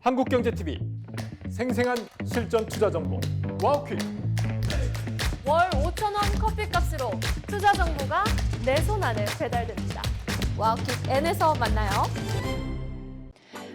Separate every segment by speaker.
Speaker 1: 한국경제TV 생생한 실전 투자 정보 와우퀴.
Speaker 2: 월 5,000원 커피값으로 투자 정보가 내 손 안에 배달됩니다. 와우킥 N에서 만나요.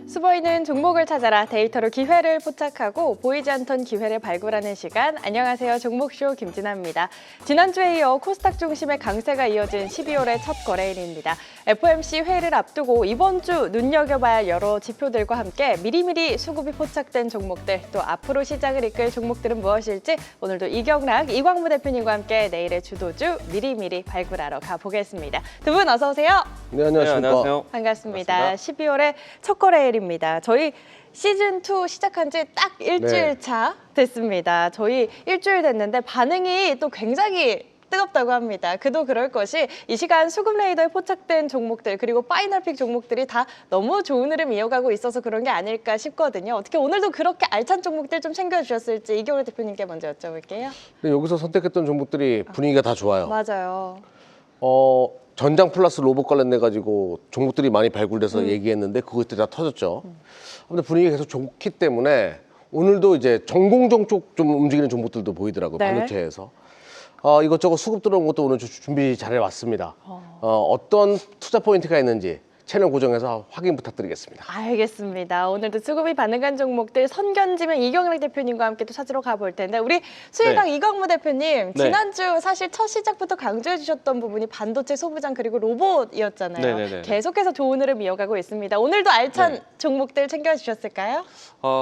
Speaker 3: 수보이는 종목을 찾아라 데이터로 기회를 포착하고 보이지 않던 기회를 발굴하는 시간. 안녕하세요. 종목쇼 김진아입니다. 지난주에 이어 코스닥 중심의 강세가 이어진 12월의 첫 거래일입니다. FOMC 회의를 앞두고 이번 주 눈여겨봐야 할 여러 지표들과 함께 미리미리 수급이 포착된 종목들, 또 앞으로 시장을 이끌 종목들은 무엇일지 오늘도 이경락, 이광무 대표님과 함께 내일의 주도주 미리미리 발굴하러 가보겠습니다. 두 분 어서 오세요.
Speaker 4: 네, 안녕하십니까.
Speaker 5: 네, 안녕하세요.
Speaker 3: 반갑습니다. 12월의 첫 거래일입니다. 저희 시즌2 시작한 지 딱 일주일 차 됐습니다. 저희 일주일 됐는데 반응이 또 굉장히 뜨겁다고 합니다. 그도 그럴 것이 이 시간 수급 레이더에 포착된 종목들 그리고 파이널픽 종목들이 다 너무 좋은 흐름 이어가고 있어서 그런 게 아닐까 싶거든요. 어떻게 오늘도 그렇게 알찬 종목들 좀 챙겨주셨을지 이경훈 대표님께 먼저 여쭤볼게요.
Speaker 4: 네, 여기서 선택했던 종목들이 분위기가 다 좋아요.
Speaker 3: 맞아요.
Speaker 4: 전장 플러스 로봇 관련돼 가지고 종목들이 많이 발굴돼서 얘기했는데 그것들이 다 터졌죠. 근데 분위기가 계속 좋기 때문에 오늘도 이제 전공정 쪽 좀 움직이는 종목들도 보이더라고요.
Speaker 3: 네.
Speaker 4: 반도체에서. 이것저것 수급 들어온 것도 오늘 준비 잘 해왔습니다. 어떤 투자 포인트가 있는지 채널 고정해서 확인 부탁드리겠습니다.
Speaker 3: 알겠습니다. 오늘도 수급이 반응한 종목들 선견지명 이경락 대표님과 함께 또 찾으러 가볼 텐데 우리 수일강 이광무 대표님 지난주 사실 첫 시작부터 강조해 주셨던 부분이 반도체 소부장 그리고 로봇이었잖아요.
Speaker 5: 네네네.
Speaker 3: 계속해서 좋은 흐름 이어가고 있습니다. 오늘도 알찬 종목들 챙겨주셨을까요?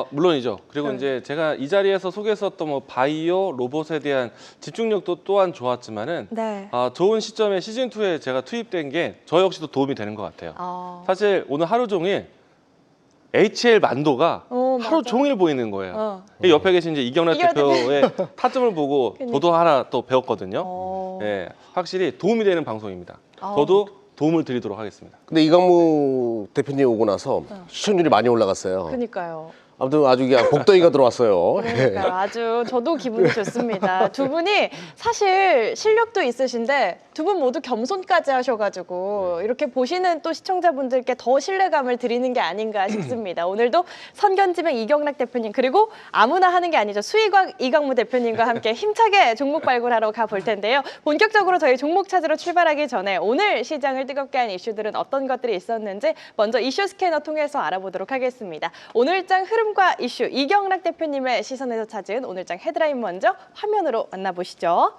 Speaker 5: 물론이죠. 그리고 이제 제가 이 자리에서 소개했었던 뭐 바이오, 로봇에 대한 집중력도 또한 좋았지만은
Speaker 3: 네.
Speaker 5: 좋은 시점에 시즌2에 제가 투입된 게 저 역시도 도움이 되는 것 같아요. 사실 오늘 하루 종일 HL 만도가 하루
Speaker 3: 맞아.
Speaker 5: 종일 보이는 거예요. 옆에 계신 이제 이경락 대표의 타점을 보고 저도 하나 또 배웠거든요. 네, 확실히 도움이 되는 방송입니다. 저도 도움을 드리도록 하겠습니다.
Speaker 4: 근데 이광무 대표님 오고 나서 시청률이 많이 올라갔어요.
Speaker 3: 그러니까요.
Speaker 4: 아무튼 아주 그냥 복덩이가 들어왔어요.
Speaker 3: 그러니까요. 아주 저도 기분이 좋습니다. 두 분이 사실 실력도 있으신데 두 분 모두 겸손까지 하셔가지고 이렇게 보시는 또 시청자분들께 더 신뢰감을 드리는 게 아닌가 싶습니다. 오늘도 선견지명 이경락 대표님 그리고 아무나 하는 게 아니죠. 수의광 이광무 대표님과 함께 힘차게 종목 발굴하러 가볼 텐데요. 본격적으로 저희 종목 찾으러 출발하기 전에 오늘 시장을 뜨겁게 한 이슈들은 어떤 것들이 있었는지 먼저 이슈 스캐너 통해서 알아보도록 하겠습니다. 오늘장 흐름과 이슈 이경락 대표님의 시선에서 찾은 오늘장 헤드라인 먼저 화면으로 만나보시죠.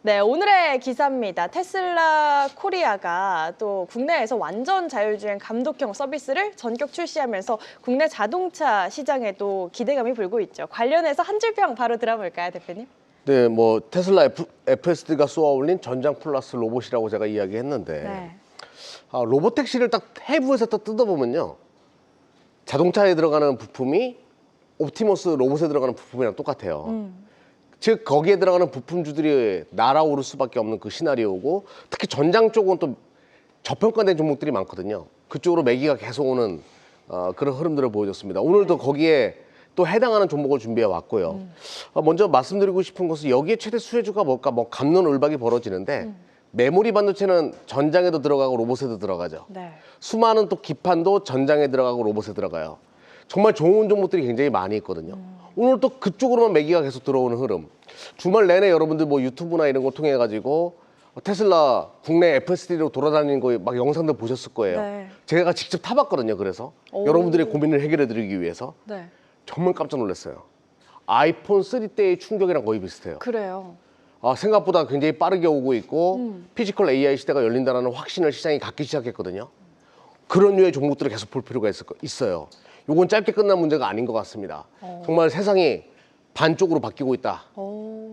Speaker 3: 네, 오늘의 기사입니다. 테슬라 코리아가 또 국내에서 완전 자율주행 감독형 서비스를 전격 출시하면서 국내 자동차 시장에도 기대감이 불고 있죠. 관련해서 한 줄평 바로 들어볼까요, 대표님?
Speaker 4: 네, 뭐 테슬라 FSD가 쏘아올린 전장 플러스 로봇이라고 제가 이야기했는데
Speaker 3: 네.
Speaker 4: 로봇 택시를 딱 해부해서 딱 뜯어보면요. 자동차에 들어가는 부품이 옵티머스 로봇에 들어가는 부품이랑 똑같아요. 즉 거기에 들어가는 부품주들이 날아오를 수밖에 없는 그 시나리오고 특히 전장 쪽은 또 저평가된 종목들이 많거든요. 그쪽으로 매기가 계속 오는 그런 흐름들을 보여줬습니다. 오늘도 거기에 또 해당하는 종목을 준비해 왔고요. 먼저 말씀드리고 싶은 것은 여기에 최대 수혜주가 뭘까? 뭐 갑론을박이 벌어지는데 메모리 반도체는 전장에도 들어가고 로봇에도 들어가죠.
Speaker 3: 네.
Speaker 4: 수많은 또 기판도 전장에 들어가고 로봇에 들어가요. 정말 좋은 종목들이 굉장히 많이 있거든요. 오늘 또 그쪽으로만 매기가 계속 들어오는 흐름. 주말 내내 여러분들 뭐 유튜브나 이런 거 통해 가지고 테슬라 국내 FSD로 돌아다니는 거 막 영상들 보셨을 거예요.
Speaker 3: 네.
Speaker 4: 제가 직접 타봤거든요. 그래서 여러분들의 고민을 해결해 드리기 위해서
Speaker 3: 네.
Speaker 4: 정말 깜짝 놀랐어요. 아이폰 3 때의 충격이랑 거의 비슷해요.
Speaker 3: 그래요.
Speaker 4: 생각보다 굉장히 빠르게 오고 있고 피지컬 AI 시대가 열린다는 확신을 시장이 갖기 시작했거든요. 그런 류의 종목들을 계속 볼 필요가 있어요. 이건 짧게 끝난 문제가 아닌 것 같습니다. 정말 세상이 반쪽으로 바뀌고 있다.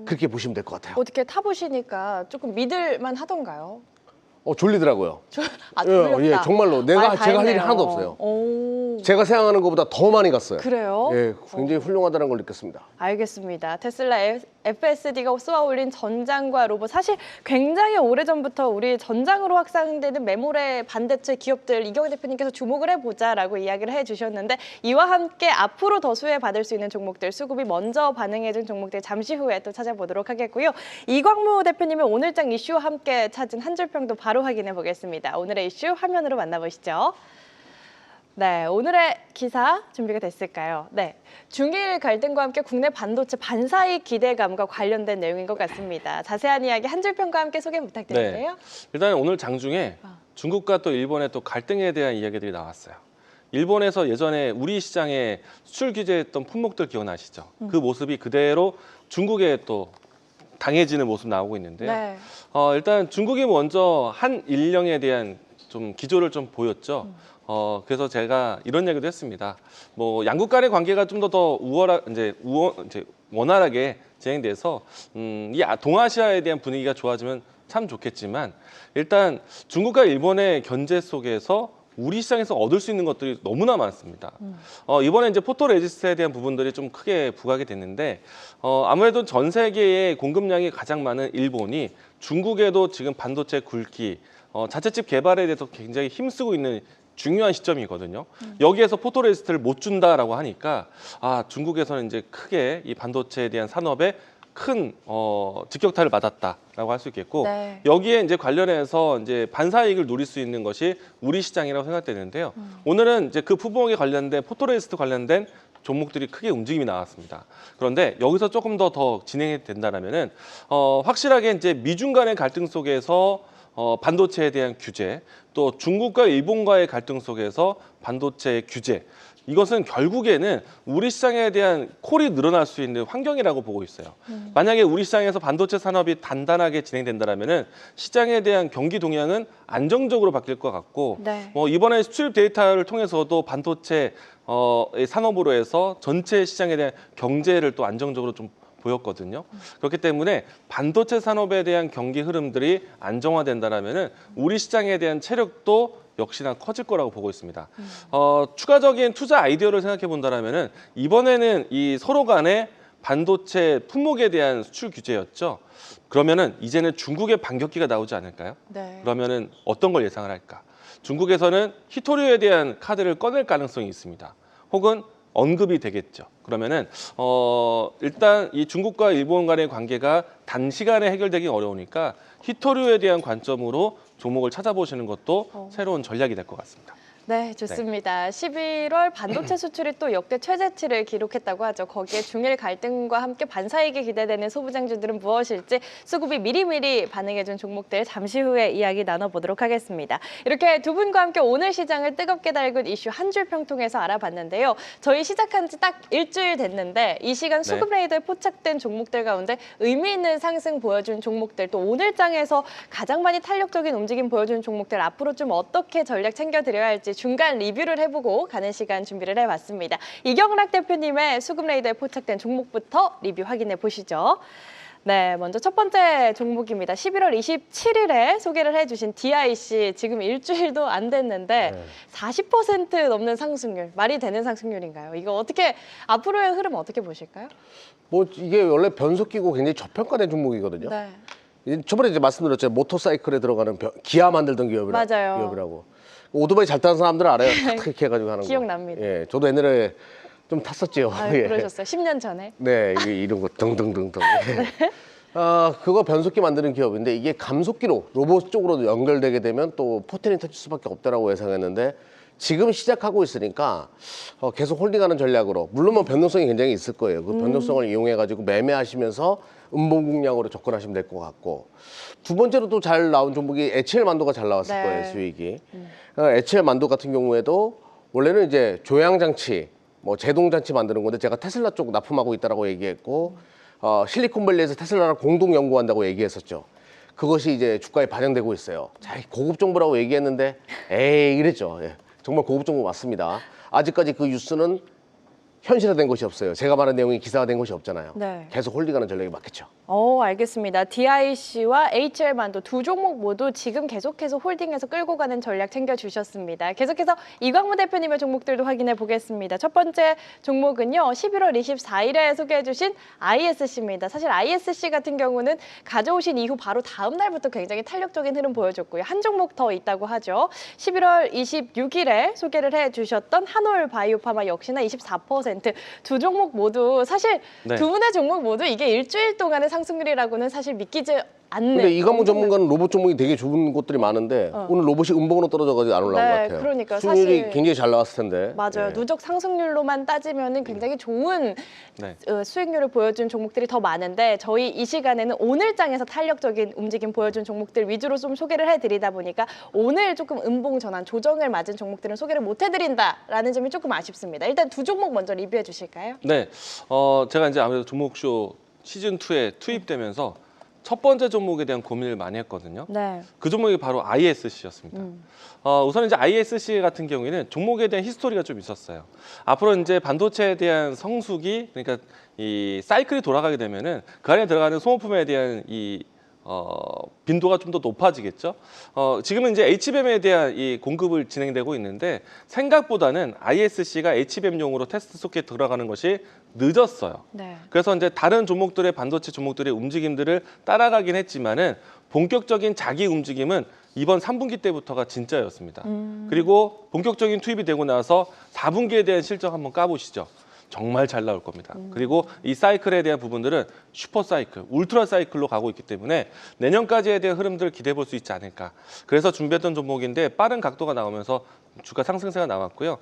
Speaker 4: 그렇게 보시면 될 것 같아요.
Speaker 3: 어떻게 타보시니까 조금 믿을만 하던가요?
Speaker 4: 졸리더라고요.
Speaker 3: 졸렸다.
Speaker 4: 예, 정말로 제가 할 일이
Speaker 3: 다행이네요.
Speaker 4: 하나도 없어요.
Speaker 3: 오.
Speaker 4: 제가 생각하는 것보다 더 많이 갔어요.
Speaker 3: 그래요?
Speaker 4: 예, 굉장히 훌륭하다는 걸 느꼈습니다.
Speaker 3: 알겠습니다. 테슬라 FSD가 쏘아올린 전장과 로봇 사실 굉장히 오래전부터 우리 전장으로 확산되는 메모리 반도체 기업들 이경훈 대표님께서 주목을 해보자라고 이야기를 해주셨는데 이와 함께 앞으로 더 수혜받을 수 있는 종목들 수급이 먼저 반응해준 종목들 잠시 후에 또 찾아보도록 하겠고요. 이광무 대표님의 오늘장 이슈와 함께 찾은 한 줄평도 바로 확인해 보겠습니다. 오늘의 이슈 화면으로 만나보시죠. 네, 오늘의 기사 준비가 됐을까요? 네, 중일 갈등과 함께 국내 반도체 반사이익 기대감과 관련된 내용인 것 같습니다. 자세한 이야기 한 줄 평과 함께 소개 부탁드릴게요.
Speaker 5: 일단 오늘 장중에 중국과 또 일본의 또 갈등에 대한 이야기들이 나왔어요. 일본에서 예전에 우리 시장에 수출 규제했던 품목들 기억나시죠? 그 모습이 그대로 중국에 또 당해지는 모습 나오고 있는데요.
Speaker 3: 네.
Speaker 5: 일단 중국이 먼저 한 일령에 대한 좀 기조를 좀 보였죠. 그래서 제가 이런 얘기도 했습니다. 뭐 양국 간의 관계가 좀 더 이제 원활하게 진행돼서 이 동아시아에 대한 분위기가 좋아지면 참 좋겠지만 일단 중국과 일본의 견제 속에서 우리 시장에서 얻을 수 있는 것들이 너무나 많습니다. 이번에 이제 포토레지스트에 대한 부분들이 좀 크게 부각이 됐는데 아무래도 전 세계의 공급량이 가장 많은 일본이 중국에도 지금 반도체 굵기, 자체칩 개발에 대해서 굉장히 힘쓰고 있는 중요한 시점이거든요. 여기에서 포토레지스트를 못 준다라고 하니까 중국에서는 이제 크게 이 반도체에 대한 산업에 큰 직격탄을 맞았다라고 할 수 있겠고
Speaker 3: 네.
Speaker 5: 여기에 이제 관련해서 이제 반사이익을 누릴 수 있는 것이 우리 시장이라고 생각되는데요. 오늘은 이제 그 품목에 관련된 포토레지스트 관련된 종목들이 크게 움직임이 나왔습니다. 그런데 여기서 조금 더 진행이 된다면은 확실하게 이제 미중 간의 갈등 속에서 반도체에 대한 규제, 또 중국과 일본과의 갈등 속에서 반도체 규제, 이것은 결국에는 우리 시장에 대한 콜이 늘어날 수 있는 환경이라고 보고 있어요. 만약에 우리 시장에서 반도체 산업이 단단하게 진행된다면은 시장에 대한 경기 동향은 안정적으로 바뀔 것 같고
Speaker 3: 네.
Speaker 5: 이번에 수출 데이터를 통해서도 반도체 산업으로 해서 전체 시장에 대한 경제를 또 안정적으로 좀 보였거든요. 그렇기 때문에 반도체 산업에 대한 경기 흐름들이 안정화된다면은 우리 시장에 대한 체력도 역시나 커질 거라고 보고 있습니다. 추가적인 투자 아이디어를 생각해 본다면은 이번에는 이 서로 간의 반도체 품목에 대한 수출 규제였죠. 그러면은 이제는 중국의 반격기가 나오지 않을까요?
Speaker 3: 네.
Speaker 5: 그러면은 어떤 걸 예상을 할까? 중국에서는 히토류에 대한 카드를 꺼낼 가능성이 있습니다. 혹은 언급이 되겠죠. 그러면은 일단 이 중국과 일본 간의 관계가 단시간에 해결되기 어려우니까 히토류에 대한 관점으로 종목을 찾아보시는 것도 새로운 전략이 될 것 같습니다.
Speaker 3: 네, 좋습니다. 11월 반도체 수출이 또 역대 최저치를 기록했다고 하죠. 거기에 중일 갈등과 함께 반사이익이 기대되는 소부장주들은 무엇일지 수급이 미리미리 반응해준 종목들 잠시 후에 이야기 나눠보도록 하겠습니다. 이렇게 두 분과 함께 오늘 시장을 뜨겁게 달군 이슈 한 줄 평 통해서 알아봤는데요. 저희 시작한 지 딱 일주일 됐는데 이 시간 수급 레이더에 포착된 종목들 가운데 의미 있는 상승 보여준 종목들, 또 오늘장에서 가장 많이 탄력적인 움직임 보여준 종목들 앞으로 좀 어떻게 전략 챙겨드려야 할지 중간 리뷰를 해보고 가는 시간 준비를 해봤습니다. 이경락 대표님의 수급 레이더에 포착된 종목부터 리뷰 확인해 보시죠. 네, 먼저 첫 번째 종목입니다. 11월 27일에 소개를 해주신 DIC, 지금 일주일도 안 됐는데 40% 넘는 상승률, 말이 되는 상승률인가요? 이거 어떻게, 앞으로의 흐름 어떻게 보실까요?
Speaker 4: 뭐 이게 원래 변속 끼고 굉장히 저평가된 종목이거든요.
Speaker 3: 네.
Speaker 4: 저번에 이제 말씀드렸죠. 모터사이클에 들어가는 기아 만들던
Speaker 3: 맞아요.
Speaker 4: 기업이라고. 오토바이 잘 타는 사람들은 알아요. 탁 이렇게 해가지고 하는 거.
Speaker 3: 기억납니다.
Speaker 4: 예, 저도 옛날에 좀 탔었죠.
Speaker 3: 아유,
Speaker 4: 예.
Speaker 3: 그러셨어요. 10년 전에.
Speaker 4: 네, 이런 거 등등등등. 그거 변속기 만드는 기업인데 이게 감속기로 로봇 쪽으로 연결되게 되면 또 포텐이 터질 수밖에 없다라고 예상했는데 지금 시작하고 있으니까 계속 홀딩하는 전략으로, 물론 뭐 변동성이 굉장히 있을 거예요. 그 변동성을 이용해 가지고 매매하시면서 음봉공략으로 접근하시면 될 것 같고, 두 번째로 또 잘 나온 종목이 HL 만도가 잘 나왔을
Speaker 3: 네.
Speaker 4: 거예요, 수익이. HL 만도 같은 경우에도 원래는 이제 조향장치, 뭐 제동장치 만드는 건데 제가 테슬라 쪽 납품하고 있다라고 얘기했고, 실리콘밸리에서 테슬라랑 공동 연구한다고 얘기했었죠. 그것이 이제 주가에 반영되고 있어요. 자, 고급 정보라고 얘기했는데 에이 이랬죠. 예, 정말 고급 정보 맞습니다. 아직까지 그 뉴스는 현실화된 것이 없어요. 제가 말한 내용이 기사화된 것이 없잖아요.
Speaker 3: 네.
Speaker 4: 계속 홀딩하는 전략이 맞겠죠.
Speaker 3: 알겠습니다. DIC와 HL만도 두 종목 모두 지금 계속해서 홀딩해서 끌고 가는 전략 챙겨주셨습니다. 계속해서 이광무 대표님의 종목들도 확인해 보겠습니다. 첫 번째 종목은요, 11월 24일에 소개해 주신 ISC입니다. 사실 ISC 같은 경우는 가져오신 이후 바로 다음 날부터 굉장히 탄력적인 흐름 보여줬고요. 한 종목 더 있다고 하죠. 11월 26일에 소개를 해 주셨던 한올 바이오파마 역시나 24%. 두 종목 모두 사실
Speaker 5: 네.
Speaker 3: 두 분의 종목 모두 이게 일주일 동안의 상승률이라고는 사실 믿기지 않는.
Speaker 4: 근데 이광무
Speaker 3: 엄청난-
Speaker 4: 전문가는 로봇 종목이 되게 좋은 곳들이 많은데 오늘 로봇이 음봉으로 떨어져가지고 안 올라온
Speaker 3: 네,
Speaker 4: 것 같아요.
Speaker 3: 그러니까요.
Speaker 4: 수익률이
Speaker 3: 사실-
Speaker 4: 굉장히 잘 나왔을 텐데.
Speaker 3: 맞아요.
Speaker 4: 예.
Speaker 3: 누적 상승률로만 따지면은 굉장히 좋은
Speaker 5: 네.
Speaker 3: 수익률을 보여준 종목들이 더 많은데 저희 이 시간에는 오늘 장에서 탄력적인 움직임 보여준 종목들 위주로 좀 소개를 해드리다 보니까 오늘 조금 음봉 전환 조정을 맞은 종목들은 소개를 못 해드린다라는 점이 조금 아쉽습니다. 일단 두 종목 먼저 리뷰해 주실까요?
Speaker 5: 네, 제가 이제 아무래도 종목쇼 시즌 2에 투입되면서 첫 번째 종목에 대한 고민을 많이 했거든요.
Speaker 3: 네.
Speaker 5: 그 종목이 바로 ISC였습니다. 우선 이제 ISC 같은 경우에는 종목에 대한 히스토리가 좀 있었어요. 앞으로 이제 반도체에 대한 성수기, 그러니까 이 사이클이 돌아가게 되면은 그 안에 들어가는 소모품에 대한 이 빈도가 좀 더 높아지겠죠. 지금은 이제 HBM에 대한 이 공급을 진행되고 있는데 생각보다는 ISC가 HBM용으로 테스트 소켓에 들어가는 것이 늦었어요.
Speaker 3: 네.
Speaker 5: 그래서 이제 다른 종목들의 반도체 종목들의 움직임들을 따라가긴 했지만은 본격적인 자기 움직임은 이번 3분기 때부터가 진짜였습니다. 그리고 본격적인 투입이 되고 나서 4분기에 대한 실적 한번 까보시죠. 정말 잘 나올 겁니다. 그리고 이 사이클에 대한 부분들은 슈퍼 사이클, 울트라 사이클로 가고 있기 때문에 내년까지에 대한 흐름들을 기대해 볼 수 있지 않을까. 그래서 준비했던 종목인데 빠른 각도가 나오면서 주가 상승세가 나왔고요.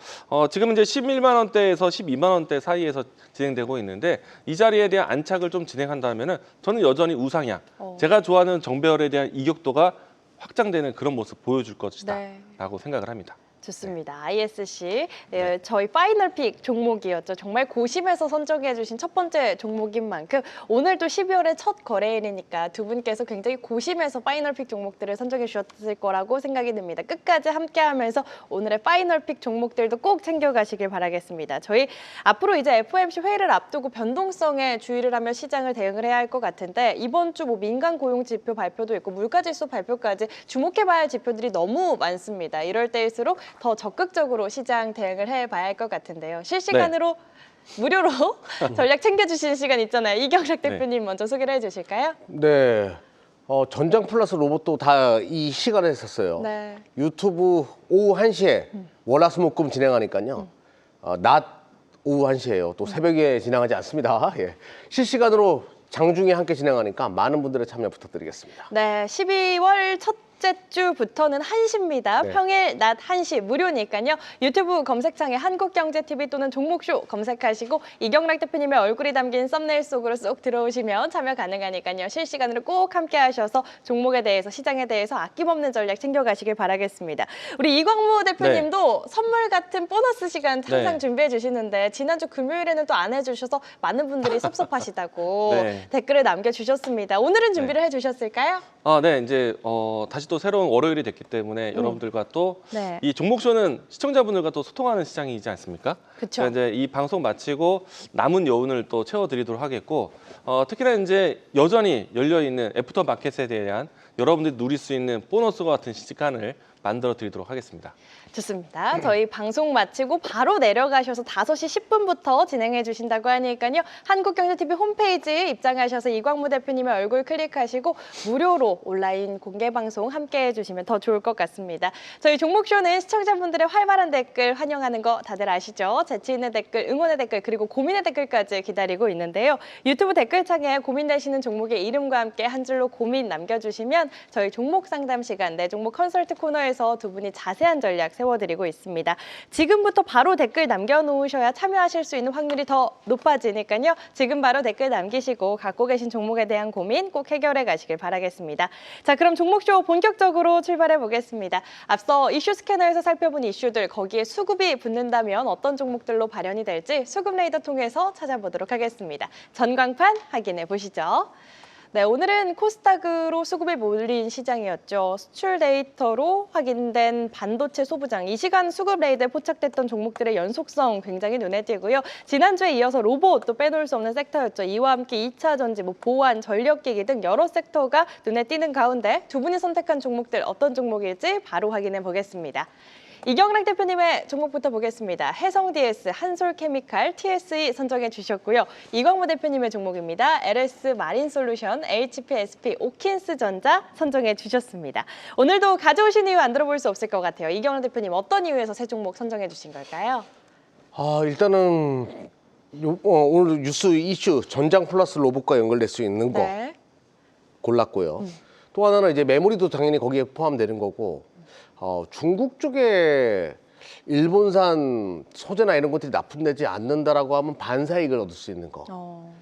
Speaker 5: 지금 이제 11만 원대에서 12만 원대 사이에서 진행되고 있는데 이 자리에 대한 안착을 좀 진행한다면은 저는 여전히 우상향. 제가 좋아하는 정배열에 대한 이격도가 확장되는 그런 모습 보여줄 것이다라고 생각을 합니다.
Speaker 3: 좋습니다. ISC 저희 파이널 픽 종목이었죠. 정말 고심해서 선정해 주신 첫 번째 종목인 만큼 오늘도 12월의 첫 거래일이니까 두 분께서 굉장히 고심해서 파이널 픽 종목들을 선정해 주셨을 거라고 생각이 듭니다. 끝까지 함께하면서 오늘의 파이널 픽 종목들도 꼭 챙겨가시길 바라겠습니다. 저희 앞으로 이제 FOMC 회의를 앞두고 변동성에 주의를 하며 시장을 대응을 해야 할 것 같은데 이번 주 뭐 민간 고용 지표 발표도 있고 물가지수 발표까지 주목해봐야 할 지표들이 너무 많습니다. 이럴 때일수록 더 적극적으로 시장 대응을 해봐야 할 것 같은데요. 실시간으로 무료로 전략 챙겨주시는 시간 있잖아요. 이경락 대표님 먼저 소개를 해주실까요?
Speaker 4: 네. 전장 플러스 로봇도 다 이 시간에 했었어요.
Speaker 3: 네.
Speaker 4: 유튜브 오후 1시에 월화수목금 진행하니까요. 낮 오후 1시에요. 또 새벽에 진행하지 않습니다. 예. 실시간으로 장중에 함께 진행하니까 많은 분들의 참여 부탁드리겠습니다.
Speaker 3: 네, 12월 첫째 주부터는 1시입니다.
Speaker 4: 네.
Speaker 3: 평일 낮 1시 무료니까요. 유튜브 검색창에 한국경제TV 또는 종목쇼 검색하시고 이경락 대표님의 얼굴이 담긴 썸네일 속으로 쏙 들어오시면 참여 가능하니까요. 실시간으로 꼭 함께 하셔서 종목에 대해서 시장에 대해서 아낌없는 전략 챙겨가시길 바라겠습니다. 우리 이광무 대표님도 선물 같은 보너스 시간 항상
Speaker 5: 네.
Speaker 3: 준비해 주시는데 지난주 금요일에는 또 안 해주셔서 많은 분들이 섭섭하시다고
Speaker 5: 네.
Speaker 3: 댓글을 남겨주셨습니다. 오늘은 준비를 해주셨을까요?
Speaker 5: 네, 이제 다시 또 새로운 월요일이 됐기 때문에 여러분들과 또
Speaker 3: 네.
Speaker 5: 이 종목쇼는 시청자분들과 또 소통하는 시장이지 않습니까?
Speaker 3: 그쵸.
Speaker 5: 그러니까 이제 이 방송 마치고 남은 여운을 또 채워드리도록 하겠고 특히나 이제 여전히 열려 있는 애프터 마켓에 대한 여러분들이 누릴 수 있는 보너스와 같은 시간을 만들어 드리도록 하겠습니다.
Speaker 3: 좋습니다. 저희 방송 마치고 바로 내려가셔서 5시 10분부터 진행해 주신다고 하니까요. 한국경제TV 홈페이지에 입장하셔서 이광무 대표님의 얼굴 클릭하시고 무료로 온라인 공개 방송 함께 해주시면 더 좋을 것 같습니다. 저희 종목쇼는 시청자분들의 활발한 댓글 환영하는 거 다들 아시죠? 재치 있는 댓글, 응원의 댓글, 그리고 고민의 댓글까지 기다리고 있는데요. 유튜브 댓글창에 고민되시는 종목의 이름과 함께 한 줄로 고민 남겨주시면 저희 종목 상담 시간, 내 종목 컨설트 코너에서 두 분이 자세한 전략 세워드리고 있습니다. 지금부터 바로 댓글 남겨놓으셔야 참여하실 수 있는 확률이 더 높아지니까요. 지금 바로 댓글 남기시고 갖고 계신 종목에 대한 고민 꼭 해결해 가시길 바라겠습니다. 자, 그럼 종목쇼 본격적으로 출발해 보겠습니다. 앞서 이슈 스캐너에서 살펴본 이슈들 거기에 수급이 붙는다면 어떤 종목들로 발현이 될지 수급 레이더 통해서 찾아보도록 하겠습니다. 전광판 확인해 보시죠. 네, 오늘은 코스닥으로 수급이 몰린 시장이었죠. 수출 데이터로 확인된 반도체 소부장, 이 시간 수급 레이드에 포착됐던 종목들의 연속성 굉장히 눈에 띄고요. 지난주에 이어서 로봇 또 빼놓을 수 없는 섹터였죠. 이와 함께 2차 전지, 보안, 전력기기 등 여러 섹터가 눈에 띄는 가운데 두 분이 선택한 종목들 어떤 종목일지 바로 확인해 보겠습니다. 이경락 대표님의 종목부터 보겠습니다. 해성DS, 한솔케미칼, TSE 선정해 주셨고요. 이광무 대표님의 종목입니다. LS 마린솔루션, HPSP, 오킨스전자 선정해 주셨습니다. 오늘도 가져오신 이유 안 들어볼 수 없을 것 같아요. 이경락 대표님 어떤 이유에서 새 종목 선정해 주신 걸까요?
Speaker 4: 일단은 오늘 뉴스 이슈 전장 플러스 로봇과 연결될 수 있는 거.
Speaker 3: 네.
Speaker 4: 골랐고요. 또 하나는 이제 메모리도 당연히 거기에 포함되는 거고, 중국 쪽에 일본산 소재나 이런 것들이 납품되지 않는다라고 하면 반사이익을 얻을 수 있는 거.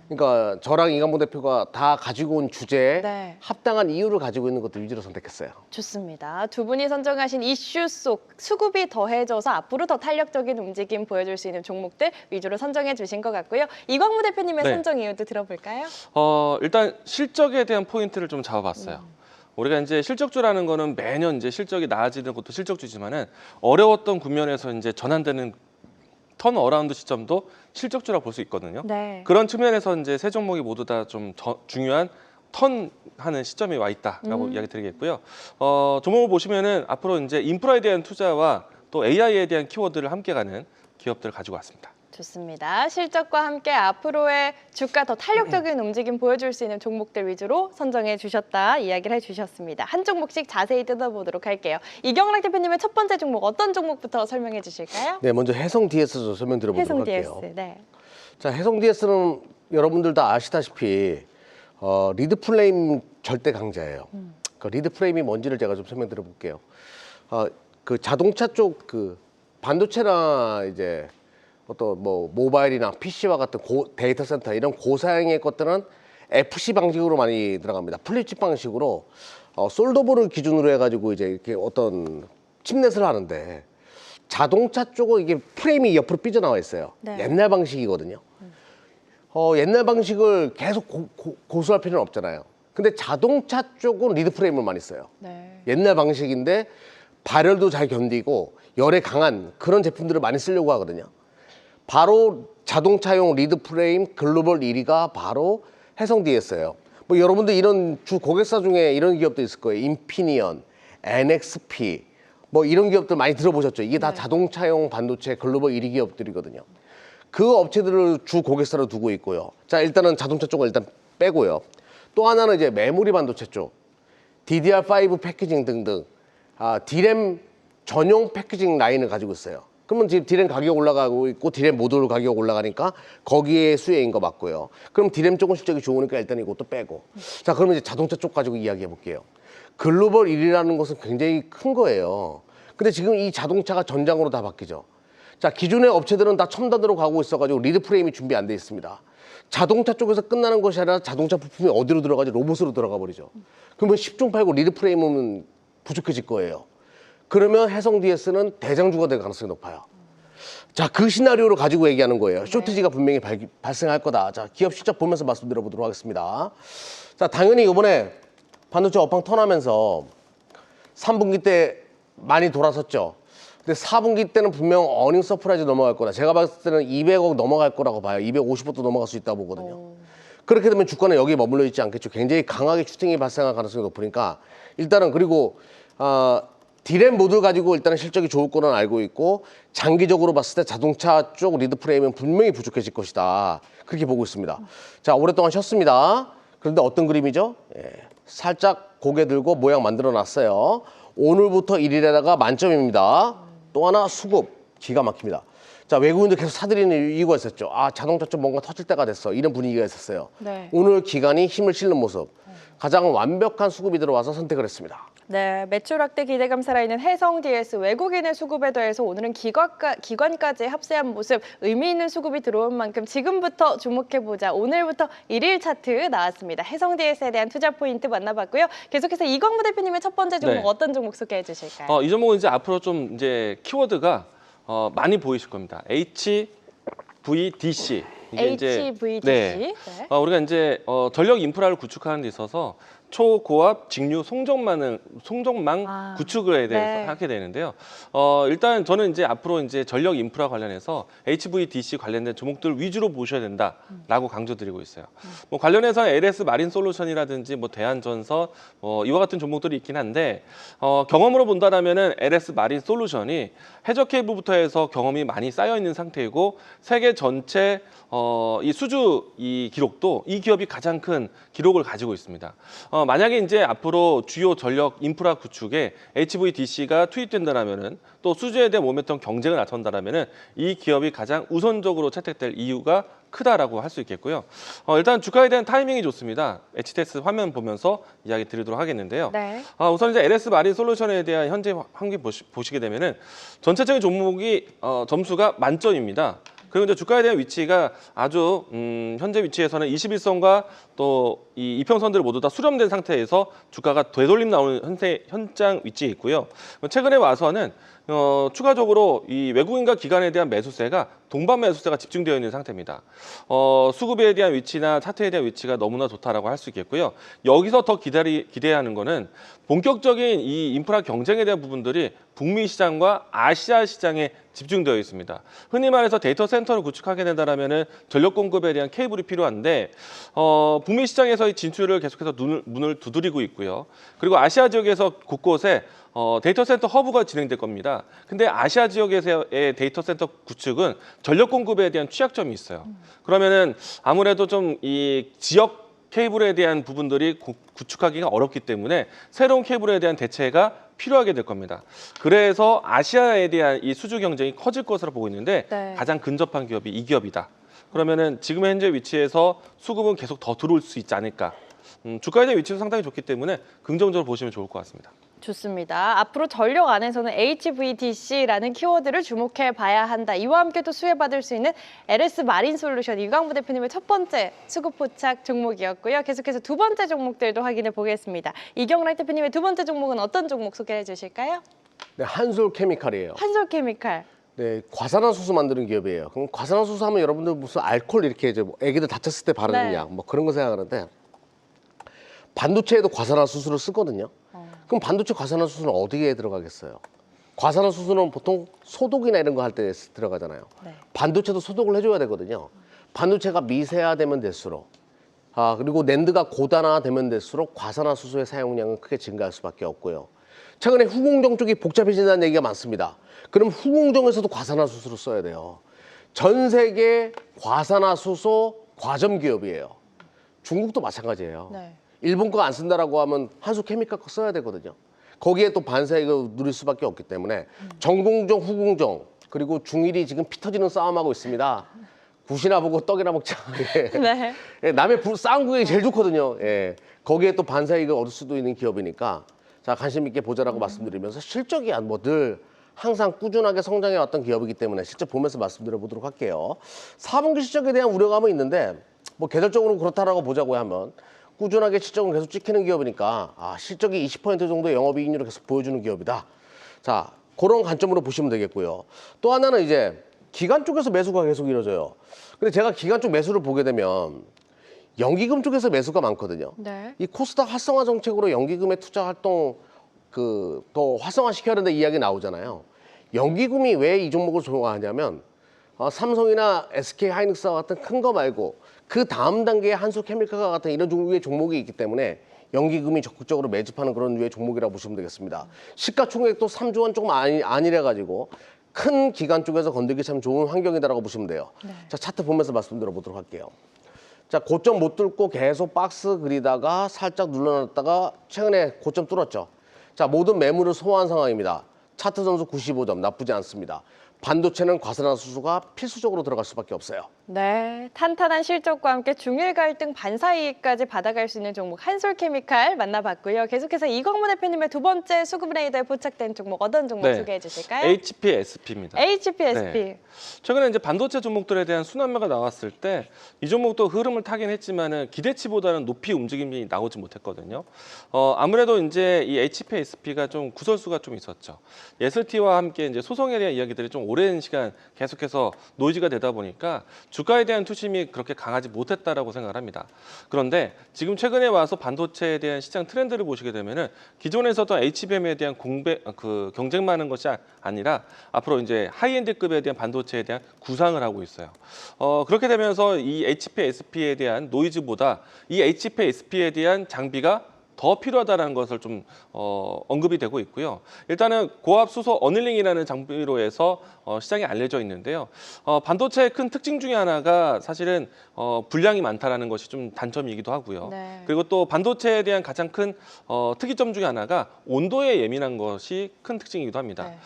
Speaker 4: 그러니까 저랑 이강봉 대표가 다 가지고 온 주제에
Speaker 3: 네.
Speaker 4: 합당한 이유를 가지고 있는 것들 위주로 선택했어요.
Speaker 3: 좋습니다. 두 분이 선정하신 이슈 속 수급이 더해져서 앞으로 더 탄력적인 움직임 보여줄 수 있는 종목들 위주로 선정해 주신 것 같고요. 이광무 대표님의
Speaker 5: 네.
Speaker 3: 선정 이유도 들어볼까요?
Speaker 5: 일단 실적에 대한 포인트를 좀 잡아봤어요. 우리가 이제 실적주라는 거는 매년 이제 실적이 나아지는 것도 실적주지만은 어려웠던 국면에서 이제 전환되는 턴 어라운드 시점도 실적주라 볼 수 있거든요.
Speaker 3: 네.
Speaker 5: 그런 측면에서 이제 세 종목이 모두 다 좀 중요한 턴하는 시점에 와 있다라고 이야기 드리겠고요. 종목을 보시면은 앞으로 이제 인프라에 대한 투자와 또 AI에 대한 키워드를 함께 가는 기업들을 가지고 왔습니다.
Speaker 3: 좋습니다. 실적과 함께 앞으로의 주가 더 탄력적인 움직임 보여줄 수 있는 종목들 위주로 선정해 주셨다 이야기를 해주셨습니다. 한 종목씩 자세히 뜯어보도록 할게요. 이경락 대표님의 첫 번째 종목 어떤 종목부터 설명해 주실까요?
Speaker 4: 네, 먼저 해성 DS 설명드려보도록
Speaker 3: 해성
Speaker 4: 할게요.
Speaker 3: DS. 네.
Speaker 4: 자, 해성 DS는 여러분들 다 아시다시피 리드 프레임 절대 강자예요. 그 리드 프레임이 뭔지를 제가 좀 설명드려 볼게요. 그 자동차 쪽 그 반도체나 이제 어떤 뭐 모바일이나 PC와 같은 데이터 센터 이런 고사양의 것들은 FC 방식으로 많이 들어갑니다. 플립칩 방식으로 솔더볼을 기준으로 해가지고 이제 이렇게 어떤 칩넷을 하는데 자동차 쪽은 이게 프레임이 옆으로 삐져나와 있어요.
Speaker 3: 네.
Speaker 4: 옛날 방식이거든요. 옛날 방식을 계속 고수할 필요는 없잖아요. 근데 자동차 쪽은 리드 프레임을 많이 써요.
Speaker 3: 네.
Speaker 4: 옛날 방식인데 발열도 잘 견디고 열에 강한 그런 제품들을 많이 쓰려고 하거든요. 바로 자동차용 리드 프레임 글로벌 1위가 바로 해성 DS예요. 뭐 여러분들 이런 주 고객사 중에 이런 기업도 있을 거예요. 인피니언, NXP 뭐 이런 기업들 많이 들어보셨죠? 이게 다 자동차용 반도체 글로벌 1위 기업들이거든요. 그 업체들을 주 고객사로 두고 있고요. 자, 일단은 자동차 쪽을 일단 빼고요. 또 하나는 이제 메모리 반도체 쪽, DDR5 패키징 등등, D램 전용 패키징 라인을 가지고 있어요. 그러면 지금 D램 가격 올라가고 있고 D램 모듈 가격 올라가니까 거기에 수혜인 거 맞고요. 그럼 D램 쪽은 실적이 좋으니까 일단 이것도 빼고. 자, 그러면 이제 자동차 쪽 가지고 이야기해 볼게요. 글로벌 1위라는 것은 굉장히 큰 거예요. 근데 지금 이 자동차가 전장으로 다 바뀌죠. 자, 기존의 업체들은 다 첨단으로 가고 있어가지고 리드 프레임이 준비 안 돼 있습니다. 자동차 쪽에서 끝나는 것이 아니라 자동차 부품이 어디로 들어가지? 로봇으로 들어가 버리죠. 그러면 10종 팔고 리드 프레임은 부족해질 거예요. 그러면 해성 DS는 대장주가 될 가능성이 높아요. 자, 그 시나리오를 가지고 얘기하는 거예요. 쇼티지가 분명히 발생할 거다. 자, 기업 실적 보면서 말씀드려보도록 하겠습니다. 자, 당연히 이번에 반도체 업황 턴하면서 3분기 때 많이 돌아섰죠. 근데 4분기 때는 분명 어닝 서프라이즈 넘어갈 거다. 제가 봤을 때는 200억 넘어갈 거라고 봐요. 250억도 넘어갈 수 있다고 보거든요. 그렇게 되면 주가는 여기에 머물러 있지 않겠죠. 굉장히 강하게 슈팅이 발생할 가능성이 높으니까 일단은 그리고 D램 모듈 가지고 일단은 실적이 좋을 거는 알고 있고 장기적으로 봤을 때 자동차 쪽 리드 프레임은 분명히 부족해질 것이다. 그렇게 보고 있습니다. 자, 오랫동안 쉬었습니다. 그런데 어떤 그림이죠? 예, 살짝 고개 들고 모양 만들어 놨어요. 오늘부터 1일에다가 만점입니다. 또 하나 수급 기가 막힙니다. 자, 외국인들 계속 사들이는 이유가 있었죠. 자동차 쪽 뭔가 터질 때가 됐어. 이런 분위기가 있었어요.
Speaker 3: 네.
Speaker 4: 오늘 기관이 힘을 실는 모습. 가장 완벽한 수급이 들어와서 선택을 했습니다.
Speaker 3: 네, 매출 확대 기대감 살아있는 해성 DS 외국인의 수급에 더해서 오늘은 기관까지 합세한 모습 의미 있는 수급이 들어온 만큼 지금부터 주목해보자. 오늘부터 1일 차트 나왔습니다. 해성 DS에 대한 투자 포인트 만나봤고요. 계속해서 이광무 대표님의 첫 번째 종목
Speaker 5: 네.
Speaker 3: 어떤 종목 소개해 주실까요?
Speaker 5: 이 종목은 이제 앞으로 좀 이제 키워드가 많이 보이실 겁니다. HVDC. 이게 이제
Speaker 3: HVDC.
Speaker 5: 네.
Speaker 3: 네.
Speaker 5: 우리가 이제 전력 인프라를 구축하는 데 있어서 초고압 직류 송정망 구축에 대해서
Speaker 3: 네.
Speaker 5: 하게 되는데요. 일단 저는 이제 앞으로 이제 전력 인프라 관련해서 HVDC 관련된 종목들 위주로 보셔야 된다라고 강조드리고 있어요. 뭐 관련해서 LS 마린 솔루션이라든지 뭐 대한전선 이와 같은 종목들이 있긴 한데 경험으로 본다라면은 LS 마린 솔루션이 해저 케이블부터 해서 경험이 많이 쌓여 있는 상태이고 세계 전체 이 수주 이 기록도 이 기업이 가장 큰 기록을 가지고 있습니다. 만약에 이제 앞으로 주요 전력 인프라 구축에 HVDC가 투입된다라면은 또 수주에 대한 모멘텀 경쟁을 나선다라면은 이 기업이 가장 우선적으로 채택될 이유가 크다라고 할 수 있겠고요. 일단 주가에 대한 타이밍이 좋습니다. HTS 화면 보면서 이야기 드리도록 하겠는데요.
Speaker 3: 네.
Speaker 5: 우선 이제 LS 마린 솔루션에 대한 현재 환기 보시게 되면은 전체적인 종목이 점수가 만점입니다. 그리고 이제 주가에 대한 위치가 아주 현재 위치에서는 21선과 또 이 이평선들 모두 다 수렴된 상태에서 주가가 되돌림 나오는 현장 위치에 있고요. 최근에 와서는 추가적으로 이 외국인과 기관에 대한 매수세가 동반 매수세가 집중되어 있는 상태입니다. 수급에 대한 위치나 차트에 대한 위치가 너무나 좋다라고 할 수 있겠고요. 여기서 더 기대하는 거는 본격적인 이 인프라 경쟁에 대한 부분들이 북미 시장과 아시아 시장에 집중되어 있습니다. 흔히 말해서 데이터 센터를 구축하게 된다면은 전력 공급에 대한 케이블이 필요한데 북미 시장에서의 진출을 계속해서 문을 두드리고 있고요. 그리고 아시아 지역에서 곳곳에 데이터 센터 허브가 진행될 겁니다. 근데 아시아 지역에서의 데이터 센터 구축은 전력 공급에 대한 취약점이 있어요. 그러면은 아무래도 좀 이 지역 케이블에 대한 부분들이 구축하기가 어렵기 때문에 새로운 케이블에 대한 대체가 필요하게 될 겁니다. 그래서 아시아에 대한 이 수주 경쟁이 커질 것으로 보고 있는데
Speaker 3: 네.
Speaker 5: 가장 근접한 기업이 이 기업이다. 그러면은 지금 현재 위치에서 수급은 계속 더 들어올 수 있지 않을까. 주가에 대한 위치도 상당히 좋기 때문에 긍정적으로 보시면 좋을 것 같습니다.
Speaker 3: 좋습니다. 앞으로 전력 안에서는 HVDC라는 키워드를 주목해 봐야 한다. 이와 함께 또 수혜받을 수 있는 LS 마린 솔루션 이광부 대표님의 첫 번째 수급 포착 종목이었고요. 계속해서 두 번째 종목들도 확인해 보겠습니다. 이경락 대표님의 두 번째 종목은 어떤 종목 소개해 주실까요?
Speaker 4: 네, 한솔케미칼이에요.
Speaker 3: 한솔케미칼.
Speaker 4: 네, 과산화수소 만드는 기업이에요. 그럼 과산화수소 하면 여러분들 무슨 알코올 이렇게 이제 뭐 애기들 다쳤을 때 바르는
Speaker 3: 네.
Speaker 4: 약, 뭐 그런 거 생각하는데 반도체에도 과산화수소를 쓰거든요. 그럼 반도체 과산화수소는 어디에 들어가겠어요? 과산화수소는 보통 소독이나 이런 거 할 때 들어가잖아요.
Speaker 3: 네.
Speaker 4: 반도체도 소독을 해줘야 되거든요. 반도체가 미세화되면 될수록 그리고 낸드가 고단화되면 될수록 과산화수소의 사용량은 크게 증가할 수밖에 없고요. 최근에 후공정 쪽이 복잡해진다는 얘기가 많습니다. 그럼 후공정에서도 과산화수소를 써야 돼요. 전 세계 과산화수소 과점 기업이에요. 중국도 마찬가지예요.
Speaker 3: 네.
Speaker 4: 일본 거 안 쓴다라고 하면 한솔케미칼 거 써야 되거든요. 거기에 또 반사이익을 누릴 수밖에 없기 때문에 전공정, 후공정 그리고 중일이 지금 피 터지는 싸움하고 있습니다. 굿이나 보고 떡이나 먹자. 예.
Speaker 3: 네.
Speaker 4: 예, 남의 싸움 구경이 제일 좋거든요. 예. 거기에 또 반사이익을 얻을 수도 있는 기업이니까 자 관심 있게 보자라고 말씀드리면서 실적이 뭐 늘 항상 꾸준하게 성장해 왔던 기업이기 때문에 실적 보면서 말씀드려 보도록 할게요. 4분기 실적에 대한 우려감은 있는데 뭐 계절적으로 그렇다라고 보자고 하면 꾸준하게 실적은 계속 찍히는 기업이니까 실적이 20% 정도 영업이익률을 계속 보여주는 기업이다. 자, 그런 관점으로 보시면 되겠고요. 또 하나는 이제 기관 쪽에서 매수가 계속 이루어져요. 근데 제가 기관 쪽 매수를 보게 되면 연기금 쪽에서 매수가 많거든요.
Speaker 3: 네.
Speaker 4: 이 코스닥 활성화 정책으로 연기금의 투자 활동 더 활성화시켜야 된다 이야기 나오잖아요. 연기금이 왜 이 종목을 좋아하냐면 삼성이나 SK 하이닉스와 같은 큰 거 말고 그 다음 단계의 한솔케미칼과 같은 이런 종류의 종목이 있기 때문에 연기금이 적극적으로 매집하는 그런 류의 종목이라고 보시면 되겠습니다. 시가총액도 3조 원 조금 아니래 가지고 큰 기관 쪽에서 건들기 참 좋은 환경이다라고 보시면 돼요.
Speaker 3: 네.
Speaker 4: 자, 차트 보면서 말씀드려 보도록 할게요. 자, 고점 못 뚫고 계속 박스 그리다가 살짝 눌러놨다가 최근에 고점 뚫었죠. 자, 모든 매물을 소화한 상황입니다. 차트 점수 95점 나쁘지 않습니다. 반도체는 과산화수소가 필수적으로 들어갈 수밖에 없어요.
Speaker 3: 네, 탄탄한 실적과 함께 중일 갈등 반사이익까지 받아갈 수 있는 종목 한솔케미칼 만나봤고요. 계속해서 이광무 대표님의 두 번째 수급 레이더에 포착된 종목 어떤 종목
Speaker 5: 네.
Speaker 3: 소개해 주실까요?
Speaker 5: HPSP입니다.
Speaker 3: HPSP.
Speaker 5: 네. 최근에 이제 반도체 종목들에 대한 순환매가 나왔을 때 이 종목도 흐름을 타긴 했지만은 기대치보다는 높이 움직임이 나오지 못했거든요. 아무래도 이제 이 HPSP가 좀 구설수가 좀 있었죠. 예슬티와 함께 이제 소송에 대한 이야기들이 좀 오랜 시간 계속해서 노이즈가 되다 보니까 주가에 대한 투심이 그렇게 강하지 못했다라고 생각을 합니다. 그런데 지금 최근에 와서 반도체에 대한 시장 트렌드를 보시게 되면은 기존에서도 HBM에 대한 경쟁 많은 것이 아니라 앞으로 이제 하이엔드급에 대한 반도체에 대한 구상을 하고 있어요. 그렇게 되면서 이 HPSP에 대한 노이즈보다 이 HPSP에 대한 장비가 더 필요하다는 것을 좀 언급이 되고 있고요. 일단은 고압 수소 어닐링이라는 장비로 해서 시장에 알려져 있는데요. 반도체의 큰 특징 중에 하나가 사실은 분량이 많다라는 것이 좀 단점이기도 하고요.
Speaker 3: 네.
Speaker 5: 그리고 또 반도체에 대한 가장 큰 특이점 중에 하나가 온도에 예민한 것이 큰 특징이기도 합니다.
Speaker 3: 네.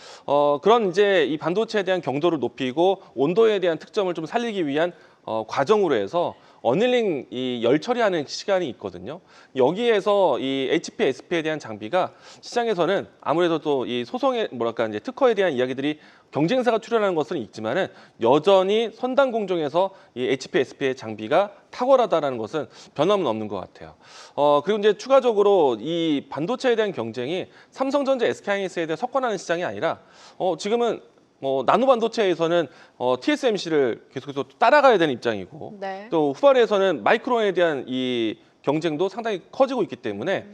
Speaker 5: 그런 이제 이 반도체에 대한 경도를 높이고 온도에 대한 특점을 좀 살리기 위한 과정으로 해서 어닐링 이 열 처리하는 시간이 있거든요. 여기에서 이 HP, SP에 대한 장비가 시장에서는 아무래도 또 이 소송에 뭐랄까 이제 특허에 대한 이야기들이 경쟁사가 출현하는 것은 있지만은 여전히 선단 공정에서 이 HP, SP의 장비가 탁월하다라는 것은 변함은 없는 것 같아요. 그리고 이제 추가적으로 이 반도체에 대한 경쟁이 삼성전자, SK하이닉스에 대해 석권하는 시장이 아니라 지금은 나노 반도체에서는 TSMC를 계속해서 따라가야 되는 입장이고
Speaker 3: 네.
Speaker 5: 또 후발에서는 마이크론에 대한 이 경쟁도 상당히 커지고 있기 때문에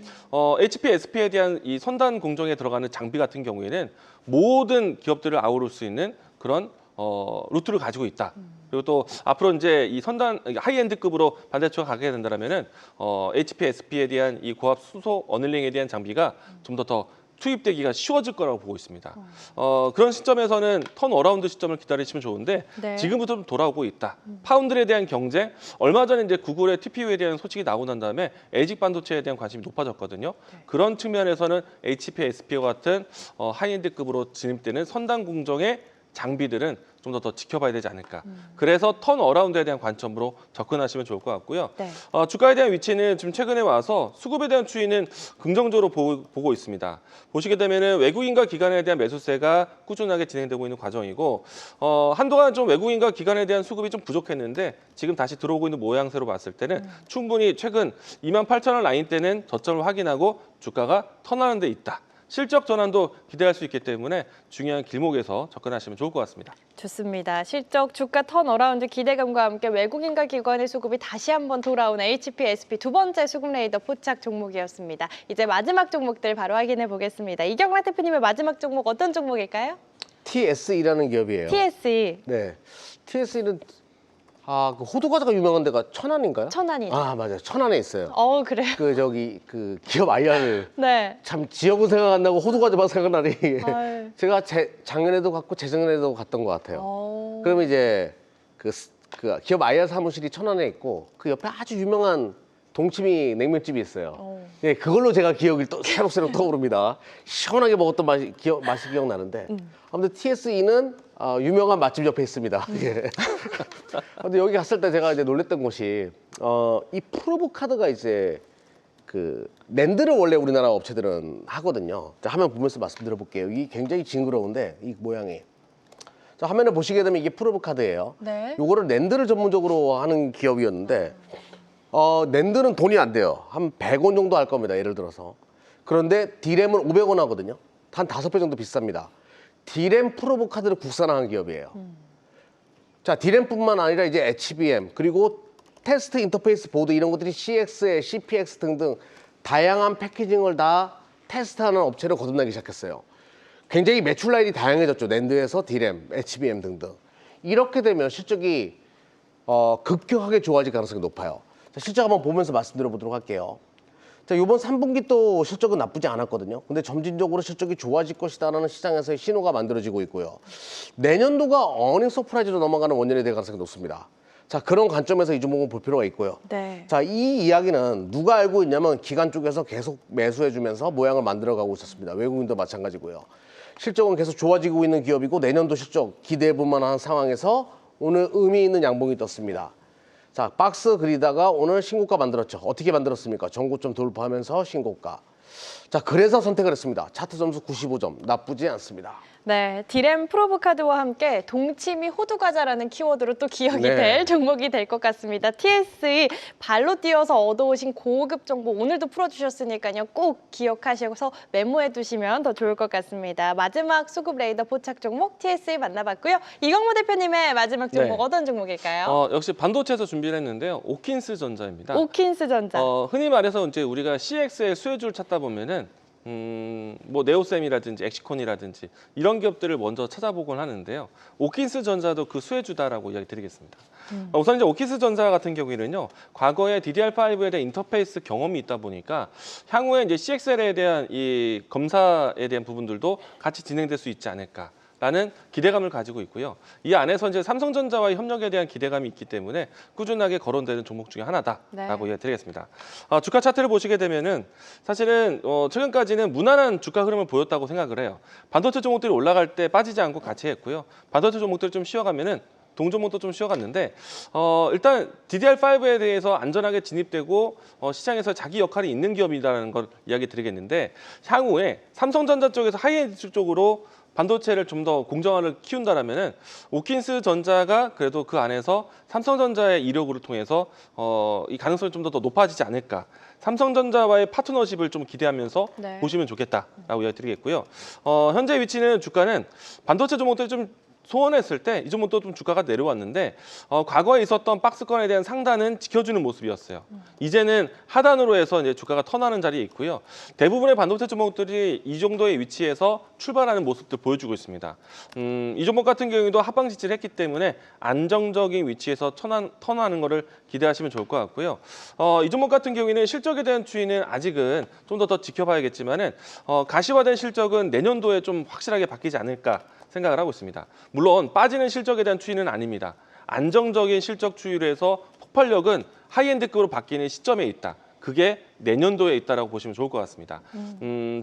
Speaker 5: HP, SP에 대한 이 선단 공정에 들어가는 장비 같은 경우에는 모든 기업들을 아우를 수 있는 그런 루트를 가지고 있다. 그리고 또 앞으로 이제 이 선단 하이엔드급으로 반도체가 가게 된다면은 HP, SP에 대한 이 고압 수소 어닐링에 대한 장비가 좀 더 투입되기가 쉬워질 거라고 보고 있습니다. 그런 시점에서는 턴어라운드 시점을 기다리시면 좋은데
Speaker 3: 네.
Speaker 5: 지금부터 좀 돌아오고 있다. 파운드에 대한 경쟁, 얼마 전에 이제 구글의 TPU에 대한 소식이 나오고 난 다음에 에이직 반도체에 대한 관심이 높아졌거든요. 그런 측면에서는 HP, SP와 같은 하이엔드급으로 진입되는 선단 공정의 장비들은 좀 더 지켜봐야 되지 않을까. 그래서 턴어라운드에 대한 관점으로 접근하시면 좋을 것 같고요.
Speaker 3: 네.
Speaker 5: 주가에 대한 위치는 지금 최근에 와서 수급에 대한 추이는 긍정적으로 보고 있습니다. 보시게 되면은 외국인과 기관에 대한 매수세가 꾸준하게 진행되고 있는 과정이고 한동안 좀 외국인과 기관에 대한 수급이 좀 부족했는데 지금 다시 들어오고 있는 모양새로 봤을 때는 충분히 최근 28,000원 라인 때는 저점을 확인하고 주가가 턴하는 데 있다. 실적 전환도 기대할 수 있기 때문에 중요한 길목에서 접근하시면 좋을 것 같습니다.
Speaker 3: 좋습니다. 실적 주가 턴어라운드 기대감과 함께 외국인과 기관의 수급이 다시 한번 돌아온 HP, SP 두 번째 수급 레이더 포착 종목이었습니다. 이제 마지막 종목들 바로 확인해 보겠습니다. 이경락 대표님의 마지막 종목 어떤 종목일까요?
Speaker 4: TSE라는 기업이에요.
Speaker 3: TSE.
Speaker 4: 네, TSE는 그 호두과자가 유명한 데가 천안인가요?
Speaker 3: 천안이죠.
Speaker 4: 맞아요. 천안에 있어요.
Speaker 3: 그래요?
Speaker 4: 그 기업 IR을
Speaker 3: 네.
Speaker 4: 참 지역은 생각 안 나고 호두과자만 생각나니
Speaker 3: 아유.
Speaker 4: 제가 작년에도 갔고 재작년에도 갔던 것 같아요. 그러면 이제 그 기업 IR 사무실이 천안에 있고 그 옆에 아주 유명한 동치미 냉면집이 있어요. 예, 그걸로 제가 기억이 또 새록새록 떠오릅니다. 시원하게 먹었던 맛이 기억나는데 아무튼 TSE는 유명한 맛집 옆에 있습니다. 예. 근데 여기 갔을 때 제가 이제 놀랬던 것이 이 프로브 카드가 이제 그 랜드를 원래 우리나라 업체들은 하거든요. 자, 화면 보면서 말씀드려 볼게요. 이게 굉장히 징그러운데 이 모양이. 자, 화면을 보시게 되면 이게 프로브 카드예요.
Speaker 3: 네.
Speaker 4: 요거를 랜드를 전문적으로 하는 기업이었는데 랜드는 돈이 안 돼요. 한 100원 정도 할 겁니다. 예를 들어서. 그런데 D램은 500원 하거든요. 한 5배 정도 비쌉니다. D램 프로브 카드를 국산화한 기업이에요. 자, D램뿐만 아니라 이제 HBM 그리고 테스트 인터페이스 보드 이런 것들이 CX에 CPX 등등 다양한 패키징을 다 테스트하는 업체를 거듭나기 시작했어요. 굉장히 매출 라인이 다양해졌죠. 랜드에서 D램, HBM 등등. 이렇게 되면 실적이 급격하게 좋아질 가능성이 높아요. 자, 실적 한번 보면서 말씀드려 보도록 할게요. 자, 이번 3분기 또 실적은 나쁘지 않았거든요. 근데 점진적으로 실적이 좋아질 것이다라는 시장에서의 신호가 만들어지고 있고요. 내년도가 어닝 서프라이즈로 넘어가는 원년이 될 가능성이 높습니다. 자, 그런 관점에서 이 종목은 볼 필요가 있고요.
Speaker 3: 네.
Speaker 4: 자, 이 이야기는 누가 알고 있냐면 기관 쪽에서 계속 매수해주면서 모양을 만들어가고 있었습니다. 외국인도 마찬가지고요. 실적은 계속 좋아지고 있는 기업이고 내년도 실적 기대해볼 만한 상황에서 오늘 의미 있는 양봉이 떴습니다. 자, 박스 그리다가 오늘 신고가 만들었죠. 어떻게 만들었습니까? 전고점 돌파하면서 신고가. 자, 그래서 선택을 했습니다. 차트 점수 95점. 나쁘지 않습니다.
Speaker 3: 네, D램 프로브 카드와 함께 동치미 호두과자라는 키워드로 또 기억이
Speaker 4: 네.
Speaker 3: 될 종목이 될 것 같습니다. TSE 발로 뛰어서 얻어오신 고급 정보 오늘도 풀어주셨으니까요. 꼭 기억하셔서 메모해 두시면 더 좋을 것 같습니다. 마지막 수급 레이더 포착 종목 TSE 만나봤고요. 이광모 대표님의 마지막 종목
Speaker 5: 네.
Speaker 3: 어떤 종목일까요?
Speaker 5: 역시 반도체에서 준비를 했는데요. 오킨스 전자입니다.
Speaker 3: 오킨스 전자.
Speaker 5: 흔히 말해서 이제 우리가 CX의 수혜주를 찾다 보면은 뭐 네오셈이라든지 엑시콘이라든지 이런 기업들을 먼저 찾아보곤 하는데요. 오킨스 전자도 그 수혜주다라고 이야기 드리겠습니다. 우선 이제 오킨스 전자 같은 경우에는요, 과거에 DDR5에 대한 인터페이스 경험이 있다 보니까 향후에 이제 CXL에 대한 이 검사에 대한 부분들도 같이 진행될 수 있지 않을까. 라는 기대감을 가지고 있고요. 이 안에서 이제 삼성전자와의 협력에 대한 기대감이 있기 때문에 꾸준하게 거론되는 종목 중에 하나다라고 이야기드리겠습니다. 주가 차트를 보시게 되면은 사실은 최근까지는 무난한 주가 흐름을 보였다고 생각을 해요. 반도체 종목들이 올라갈 때 빠지지 않고 같이 했고요. 반도체 종목들이 좀 쉬어가면은 동종목도 좀 쉬어갔는데 일단 DDR5에 대해서 안전하게 진입되고 시장에서 자기 역할이 있는 기업이라는 걸 이야기 드리겠는데 향후에 삼성전자 쪽에서 하이엔드 쪽으로 반도체를 좀 더 공정화를 키운다라면은 오킨스 전자가 그래도 그 안에서 삼성전자의 이력으로 통해서 이 가능성이 좀 더 높아지지 않을까. 삼성전자와의 파트너십을 좀 기대하면서
Speaker 3: 네.
Speaker 5: 보시면 좋겠다라고 이야기 드리겠고요. 현재 위치는 주가는 반도체 종목들이 좀 소원했을 때 이 종목도 좀 주가가 내려왔는데 과거에 있었던 박스권에 대한 상단은 지켜주는 모습이었어요. 이제는 하단으로 해서 이제 주가가 턴하는 자리에 있고요. 대부분의 반도체 종목들이 이 정도의 위치에서 출발하는 모습들 보여주고 있습니다. 이 종목 같은 경우에도 하방 지지를 했기 때문에 안정적인 위치에서 턴하는 것을 기대하시면 좋을 것 같고요. 이 종목 같은 경우에는 실적에 대한 추이는 아직은 좀 더 지켜봐야겠지만은 가시화된 실적은 내년도에 좀 확실하게 바뀌지 않을까 생각을 하고 있습니다. 물론 빠지는 실적에 대한 추이는 아닙니다. 안정적인 실적 추이로 해서 폭발력은 하이엔드급으로 바뀌는 시점에 있다. 그게 내년도에 있다라고 보시면 좋을 것 같습니다.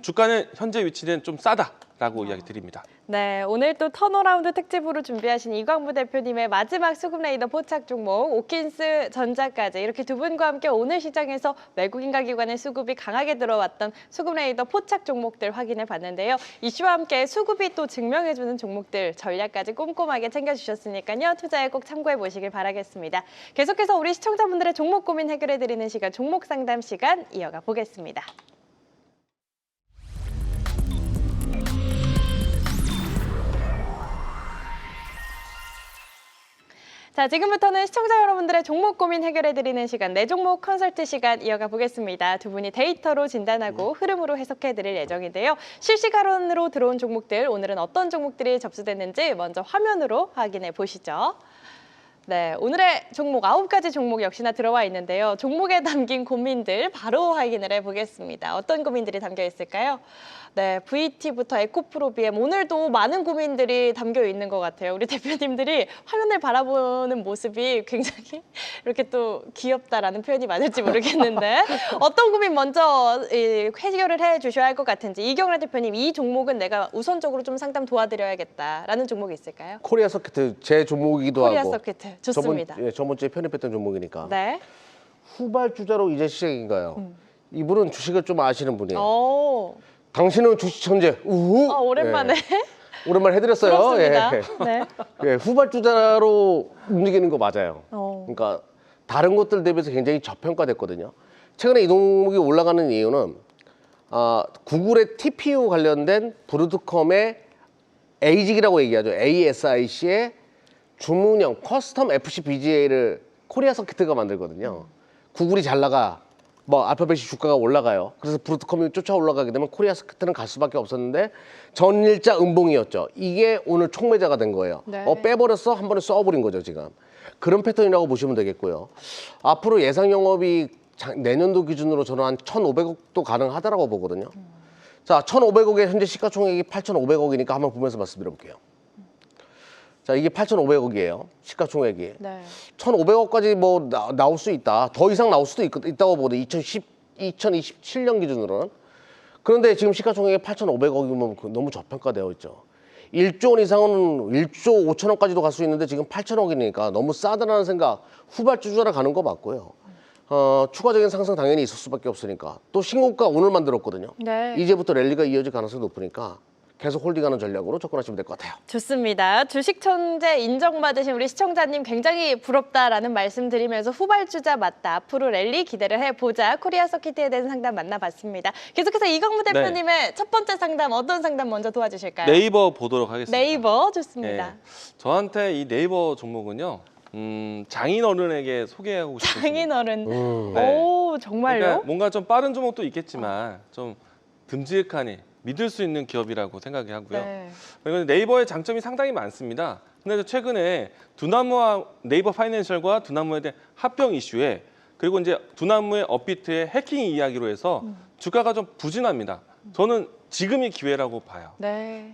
Speaker 5: 주가는 현재 위치는 좀 싸다라고 이야기 드립니다.
Speaker 3: 네, 오늘 또 턴어라운드 특집으로 준비하신 이광무 대표님의 마지막 수급 레이더 포착 종목 오킨스 전자까지 이렇게 두 분과 함께 오늘 시장에서 외국인과 기관의 수급이 강하게 들어왔던 수급 레이더 포착 종목들 확인해 봤는데요. 이슈와 함께 수급이 또 증명해주는 종목들 전략까지 꼼꼼하게 챙겨주셨으니까요. 투자에 꼭 참고해 보시길 바라겠습니다. 계속해서 우리 시청자분들의 종목 고민 해결해 드리는 시간 종목 상담 시간 이어가 보겠습니다. 자, 지금부터는 시청자 여러분들의 종목 고민 해결해드리는 시간, 내 종목 컨설트 시간 이어가 보겠습니다. 두 분이 데이터로 진단하고 흐름으로 해석해드릴 예정인데요. 실시간으로 들어온 종목들, 오늘은 어떤 종목들이 접수됐는지 먼저 화면으로 확인해 보시죠. 네, 오늘의 종목 9가지 종목 역시나 들어와 있는데요. 종목에 담긴 고민들 바로 확인을 해보겠습니다. 어떤 고민들이 담겨 있을까요? 네, VT부터 에코프로비엠 오늘도 많은 고민들이 담겨 있는 것 같아요. 우리 대표님들이 화면을 바라보는 모습이 굉장히 이렇게 또 귀엽다라는 표현이 맞을지 모르겠는데 어떤 고민 먼저 해결을 해주셔야 할 것 같은지 이경란 대표님 이 종목은 내가 우선적으로 좀 상담 도와드려야겠다라는 종목이 있을까요?
Speaker 4: 코리아 서킷 제 종목이기도
Speaker 3: 코리아
Speaker 4: 하고
Speaker 3: 서킷 좋습니다.
Speaker 4: 저번 주에 편입했던 종목이니까
Speaker 3: 네.
Speaker 4: 후발주자로 이제 시작인가요? 이분은 주식을 좀 아시는 분이에요.
Speaker 3: 오,
Speaker 4: 당신은 주식 천재. 우후.
Speaker 3: 오랜만에
Speaker 4: 예. 오랜만에 해드렸어요.
Speaker 3: 부럽습니다.
Speaker 4: 예.
Speaker 3: 네.
Speaker 4: 예, 후발주자로 움직이는 거 맞아요.
Speaker 3: 어.
Speaker 4: 그러니까 다른 것들 대비해서 굉장히 저평가됐거든요. 최근에 이 종목이 올라가는 이유는 구글의 TPU 관련된 브로드컴의 ASIC이라고 얘기하죠. ASIC의 주문형 커스텀 FC BGA를 코리아 서킷가 만들거든요. 구글이 잘 나가, 알파벳이 주가가 올라가요. 그래서 브로드컴이 쫓아 올라가게 되면 코리아 서킷은 갈 수밖에 없었는데 전일자 음봉이었죠. 이게 오늘 촉매자가 된 거예요.
Speaker 3: 네.
Speaker 4: 빼버렸어? 한 번에 써버린 거죠, 지금. 그런 패턴이라고 보시면 되겠고요. 앞으로 예상 영업이 내년도 기준으로 저는 한 1,500억도 가능하다라고 보거든요. 자, 1,500억에 현재 시가총액이 8,500억이니까 한번 보면서 말씀드려볼게요. 자, 이게 8,500억이에요. 시가총액이.
Speaker 3: 네.
Speaker 4: 1,500억까지 나올 수 있다. 더 이상 나올 수도 있다고 보거든요. 2027년 기준으로는. 그런데 지금 시가총액이 8,500억이면 너무 저평가되어 있죠. 1조 원 이상은 1조 5천억까지도 갈 수 있는데 지금 8천억이니까 너무 싸다라는 생각, 후발주자라 가는 거 맞고요. 추가적인 상승 당연히 있을 수밖에 없으니까. 또 신고가 오늘 만들었거든요.
Speaker 3: 네.
Speaker 4: 이제부터 랠리가 이어질 가능성이 높으니까 계속 홀딩하는 전략으로 접근하시면 될 것 같아요.
Speaker 3: 좋습니다. 주식 천재 인정받으신 우리 시청자님 굉장히 부럽다라는 말씀 드리면서 후발주자 맞다. 앞으로 랠리 기대를 해보자. 코리아 서킷에 대한 상담 만나봤습니다. 계속해서 이광무 대표님의 첫 번째 상담 어떤 상담 먼저 도와주실까요?
Speaker 5: 네이버 보도록 하겠습니다.
Speaker 3: 네이버 좋습니다.
Speaker 5: 예. 저한테 이 네이버 종목은요. 장인 어른에게 소개하고 싶은
Speaker 3: 장인 어른.
Speaker 5: 네.
Speaker 3: 오 정말요?
Speaker 5: 그러니까 뭔가 좀 빠른 종목도 있겠지만 좀 듬직하니 믿을 수 있는 기업이라고 생각이 하고요.
Speaker 3: 네.
Speaker 5: 그리고 네이버의 장점이 상당히 많습니다. 근데 최근에 두나무와 네이버 파이낸셜과 두나무에 대한 합병 이슈에 그리고 이제 두나무의 업비트의 해킹 이야기로 해서 주가가 좀 부진합니다. 저는 지금이 기회라고 봐요.
Speaker 3: 네.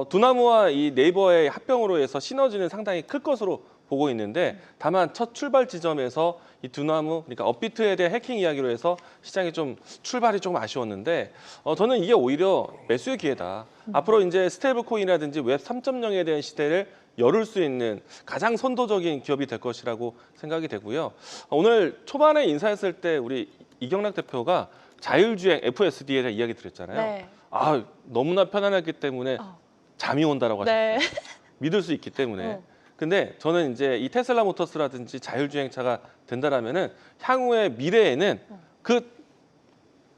Speaker 5: 두나무와 이 네이버의 합병으로 해서 시너지는 상당히 클 것으로 보고 있는데 다만 첫 출발 지점에서 이 두나무, 그러니까 업비트에 대한 해킹 이야기로 해서 시장이 좀 출발이 조금 아쉬웠는데 저는 이게 오히려 매수의 기회다. 앞으로 이제 스테이블 코인이라든지 웹 3.0에 대한 시대를 열을 수 있는 가장 선도적인 기업이 될 것이라고 생각이 되고요. 오늘 초반에 인사했을 때 우리 이경락 대표가 자율주행 FSD에 대한 이야기 드렸잖아요.
Speaker 3: 네.
Speaker 5: 아, 너무나 편안했기 때문에 잠이 온다라고 하셨어요.
Speaker 3: 네.
Speaker 5: 믿을 수 있기 때문에. 근데 저는 이제 이 테슬라 모터스라든지 자율주행차가 된다라면은 향후의 미래에는 그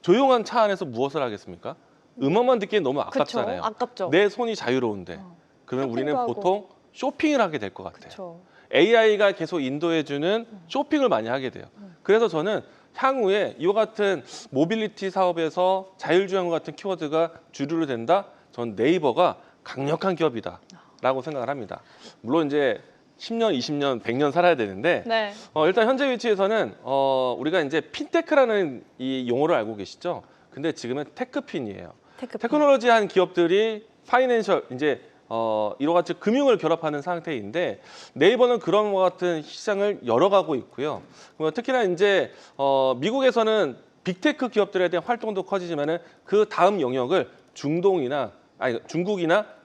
Speaker 5: 조용한 차 안에서 무엇을 하겠습니까? 음악만 듣기엔 너무 아깝잖아요.
Speaker 3: 그쵸, 아깝죠.
Speaker 5: 내 손이 자유로운데. 그러면 우리는
Speaker 3: 쇼핑도 하고.
Speaker 5: 보통 쇼핑을 하게 될 것 같아요.
Speaker 3: 그렇죠.
Speaker 5: AI가 계속 인도해주는 쇼핑을 많이 하게 돼요. 그래서 저는 향후에 이와 같은 모빌리티 사업에서 자율주행과 같은 키워드가 주류로 된다? 전 네이버가 강력한 기업이다라고 생각을 합니다. 물론 이제 10년, 20년, 100년 살아야 되는데
Speaker 3: 네.
Speaker 5: 일단 현재 위치에서는 우리가 이제 핀테크라는 이 용어를 알고 계시죠? 근데 지금은 테크핀이에요. 테크놀로지한 기업들이 파이낸셜 이제 이와 같이 금융을 결합하는 상태인데 네이버는 그런 것 같은 시장을 열어가고 있고요. 특히나 이제 미국에서는 빅테크 기업들에 대한 활동도 커지지만은 그 다음 영역을 중국이나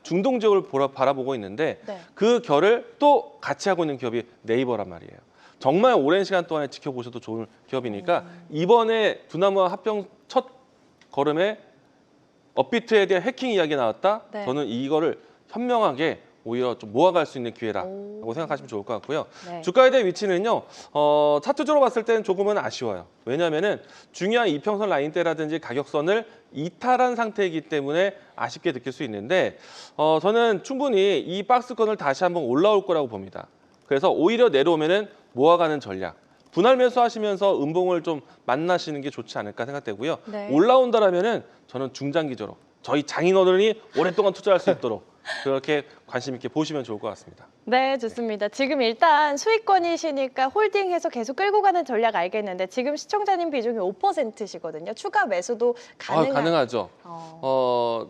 Speaker 5: 중동 지역을 바라보고 있는데
Speaker 3: 네.
Speaker 5: 그 결을 또 같이 하고 있는 기업이 네이버란 말이에요. 정말 오랜 시간 동안에 지켜보셔도 좋은 기업이니까 이번에 두나무와 합병 첫 걸음에 업비트에 대한 해킹 이야기 나왔다.
Speaker 3: 네.
Speaker 5: 저는 이거를 현명하게 오히려 좀 모아갈 수 있는 기회라고 생각하시면 좋을 것 같고요.
Speaker 3: 네.
Speaker 5: 주가에 대한 위치는요. 차트적으로 봤을 때는 조금은 아쉬워요. 왜냐하면은 중요한 이평선 라인대라든지 가격선을 이탈한 상태이기 때문에 아쉽게 느낄 수 있는데 저는 충분히 이 박스권을 다시 한번 올라올 거라고 봅니다. 그래서 오히려 내려오면은 모아가는 전략. 분할 매수하시면서 음봉을 좀 만나시는 게 좋지 않을까 생각되고요.
Speaker 3: 네.
Speaker 5: 올라온다라면은 저는 중장기적으로 저희 장인어른이 오랫동안 투자할 수 있도록 그렇게 관심 있게 보시면 좋을 것 같습니다.
Speaker 3: 네, 좋습니다. 지금 일단 수익권이시니까 홀딩해서 계속 끌고 가는 전략 알겠는데 지금 시청자님 비중이 5%시거든요. 추가 매수도
Speaker 5: 가능하죠.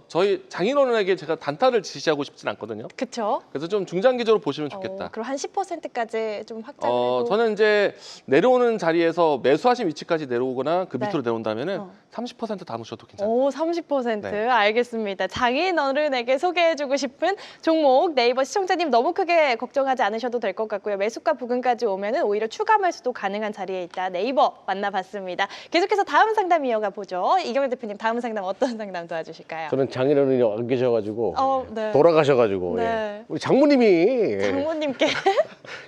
Speaker 5: 저희 장인어른에게 제가 단타를 지시하고 싶진 않거든요.
Speaker 3: 그렇죠.
Speaker 5: 그래서 좀 중장기적으로 보시면 좋겠다.
Speaker 3: 그럼 한 10%까지 좀 확장을 해도
Speaker 5: 저는 이제 내려오는 자리에서 매수하신 위치까지 내려오거나 그
Speaker 3: 네.
Speaker 5: 밑으로 내려온다면은 30% 담으셔도 괜찮아요.
Speaker 3: 오, 30%.
Speaker 5: 네.
Speaker 3: 알겠습니다. 장인어른에게 소개해주고 싶은 종목 네이버 시청자님 너무 크게 걱정하지 않으셔도 될 것 같고요. 매수가 부근까지 오면은 오히려 추가 매수도 가능한 자리에 있다. 네이버 만나봤습니다. 계속해서 다음 상담 이어가 보죠. 이경일 대표님 다음 상담 어떤 상담 도와주실까요?
Speaker 4: 저는 장인어른이 안 계셔가지고
Speaker 3: 네.
Speaker 4: 돌아가셔가지고
Speaker 3: 네.
Speaker 4: 예. 우리 장모님이
Speaker 3: 장모님께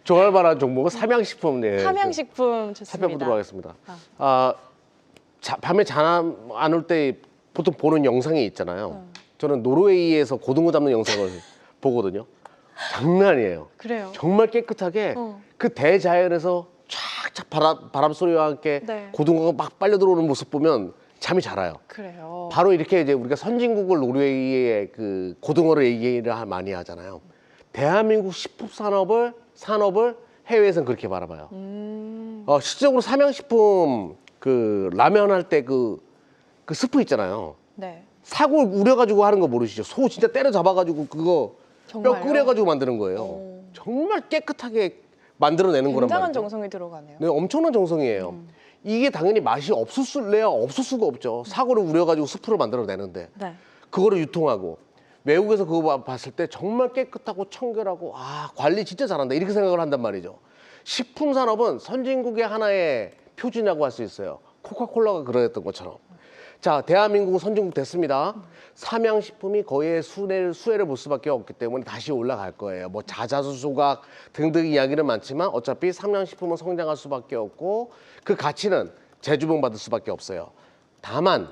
Speaker 4: 좋아할 만한 종목은 삼양식품
Speaker 3: 삼양식품 좋습니다.
Speaker 4: 살펴보도록 하겠습니다. 밤에 잠 안 올 때 보통 보는 영상이 있잖아요. 저는 노르웨이에서 고등어 잡는 영상을 보거든요. 장난 아니에요.
Speaker 3: 그래요.
Speaker 4: 정말 깨끗하게 그 대자연에서 쫙쫙 바람 소리와 함께
Speaker 3: 네.
Speaker 4: 고등어가 막 빨려 들어오는 모습 보면 잠이 잘 와요.
Speaker 3: 그래요.
Speaker 4: 바로 이렇게 이제 우리가 선진국을 노르웨이의 그 고등어를 얘기를 많이 하잖아요. 대한민국 식품 산업을 해외에서는 그렇게 바라봐요. 실질적으로 삼양식품 그 라면 할 때 그 스프 있잖아요.
Speaker 3: 네.
Speaker 4: 사골 우려가지고 하는 거 모르시죠? 소 진짜 때려 잡아가지고 그거 뼈
Speaker 3: 정말요?
Speaker 4: 끓여가지고 만드는 거예요. 정말 깨끗하게 만들어내는 거란
Speaker 3: 굉장한
Speaker 4: 말이죠.
Speaker 3: 정성이 들어가네요.
Speaker 4: 네, 엄청난 정성이에요. 이게 당연히 맛이 없을 수가 없죠. 사골을 우려가지고 스프를 만들어내는데
Speaker 3: 네.
Speaker 4: 그거를 유통하고 외국에서 그거 봤을 때 정말 깨끗하고 청결하고 관리 진짜 잘한다 이렇게 생각을 한단 말이죠. 식품 산업은 선진국의 하나의 표준이라고 할 수 있어요. 코카콜라가 그랬던 것처럼. 자, 대한민국은 선진국 됐습니다. 삼양식품이 거의 수혜를 볼 수밖에 없기 때문에 다시 올라갈 거예요. 뭐 자자수 조각 등등 이야기는 많지만 어차피 삼양식품은 성장할 수밖에 없고 그 가치는 재주봉 받을 수밖에 없어요. 다만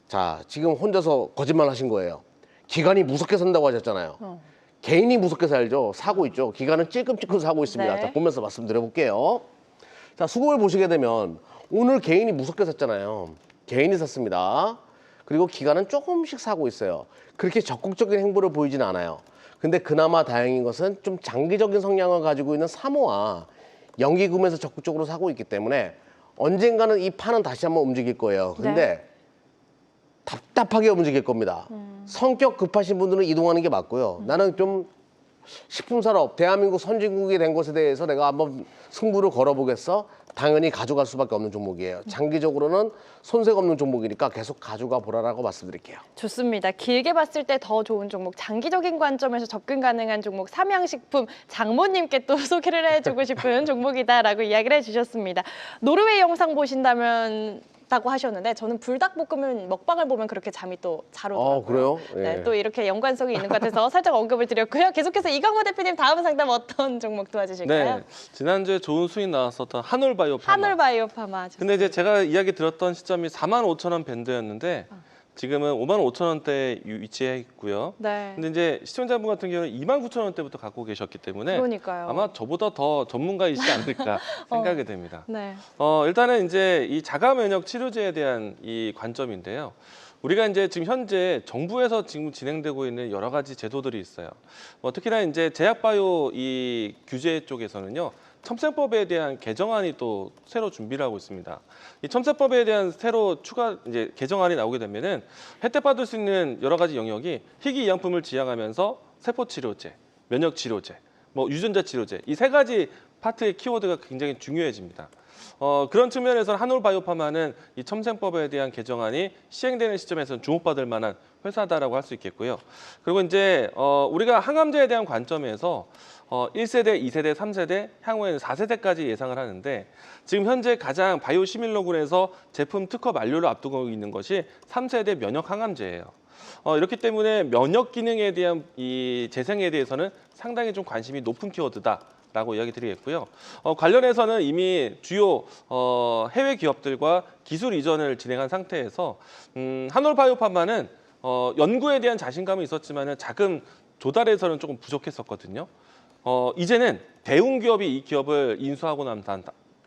Speaker 4: 자, 지금 혼자서 거짓말 하신 거예요. 기관이 무섭게 산다고 하셨잖아요. 개인이 무섭게 살죠. 사고 있죠. 기관은 찔끔찔끔 사고 있습니다.
Speaker 3: 네.
Speaker 4: 자, 보면서 말씀드려 볼게요. 자, 수급을 보시게 되면 오늘 개인이 무섭게 샀잖아요. 개인이 샀습니다. 그리고 기관은 조금씩 사고 있어요. 그렇게 적극적인 행보를 보이진 않아요. 근데 그나마 다행인 것은 좀 장기적인 성향을 가지고 있는 사모와 연기금에서 적극적으로 사고 있기 때문에 언젠가는 이 판은 다시 한번 움직일 거예요. 근데 답답하게 움직일 겁니다. 성격 급하신 분들은 이동하는 게 맞고요. 나는 좀 식품산업, 대한민국 선진국이 된 것에 대해서 내가 한번 승부를 걸어보겠어? 당연히 가져갈 수밖에 없는 종목이에요. 장기적으로는 손색 없는 종목이니까 계속 가져가 보라라고 말씀드릴게요.
Speaker 3: 좋습니다. 길게 봤을 때 더 좋은 종목, 장기적인 관점에서 접근 가능한 종목, 삼양식품 장모님께 또 소개를 해주고 싶은 종목이다라고 이야기를 해주셨습니다. 노르웨이 영상 보신다면 다고 하셨는데 저는 불닭볶음면 먹방을 보면 그렇게 잠이 또 잘 오더라고요.
Speaker 4: 그래요?
Speaker 3: 네,
Speaker 4: 예.
Speaker 3: 또 이렇게 연관성이 있는 것 같아서 살짝 언급을 드렸고요. 계속해서 이강호 대표님 다음 상담 어떤 종목 도와주실까요?
Speaker 5: 네, 지난주에 좋은 수익 나왔었던 한올바이오파마.
Speaker 3: 한올바이오파마.
Speaker 5: 근데 이제 제가 이야기 들었던 시점이 45,000원 밴드였는데 지금은 55,000원대에 위치해 있고요.
Speaker 3: 네.
Speaker 5: 근데 이제 시청자분 같은 경우는 29,000원대부터 갖고 계셨기 때문에
Speaker 3: 그러니까요.
Speaker 5: 아마 저보다 더 전문가이시지 않을까 생각이 됩니다.
Speaker 3: 네.
Speaker 5: 일단은 이제 이 자가 면역 치료제에 대한 이 관점인데요. 우리가 이제 지금 현재 정부에서 지금 진행되고 있는 여러 가지 제도들이 있어요. 특히나 이제 제약바이오 이 규제 쪽에서는요. 첨세법에 대한 개정안이 또 새로 준비를 하고 있습니다. 이 첨세법에 대한 새로 추가 이제 개정안이 나오게 되면은 혜택 받을 수 있는 여러 가지 영역이 희귀 의약품을 지향하면서 세포 치료제, 면역 치료제, 유전자 치료제 이 세 가지 파트의 키워드가 굉장히 중요해집니다. 그런 측면에서는 한올바이오파마는 이 첨세법에 대한 개정안이 시행되는 시점에서는 주목받을 만한 회사다라고 할 수 있겠고요. 그리고 이제 우리가 항암제에 대한 관점에서 1세대, 2세대, 3세대, 향후에는 4세대까지 예상을 하는데 지금 현재 가장 바이오 시밀러군에서 제품 특허 만료를 앞두고 있는 것이 3세대 면역 항암제예요. 이렇기 때문에 면역 기능에 대한 이 재생에 대해서는 상당히 좀 관심이 높은 키워드다. 라고 이야기 드리겠고요. 관련해서는 이미 주요 해외 기업들과 기술 이전을 진행한 상태에서 한올바이오파마는 연구에 대한 자신감은 있었지만 자금 조달에서는 조금 부족했었거든요. 이제는 대웅 기업이 이 기업을 인수하고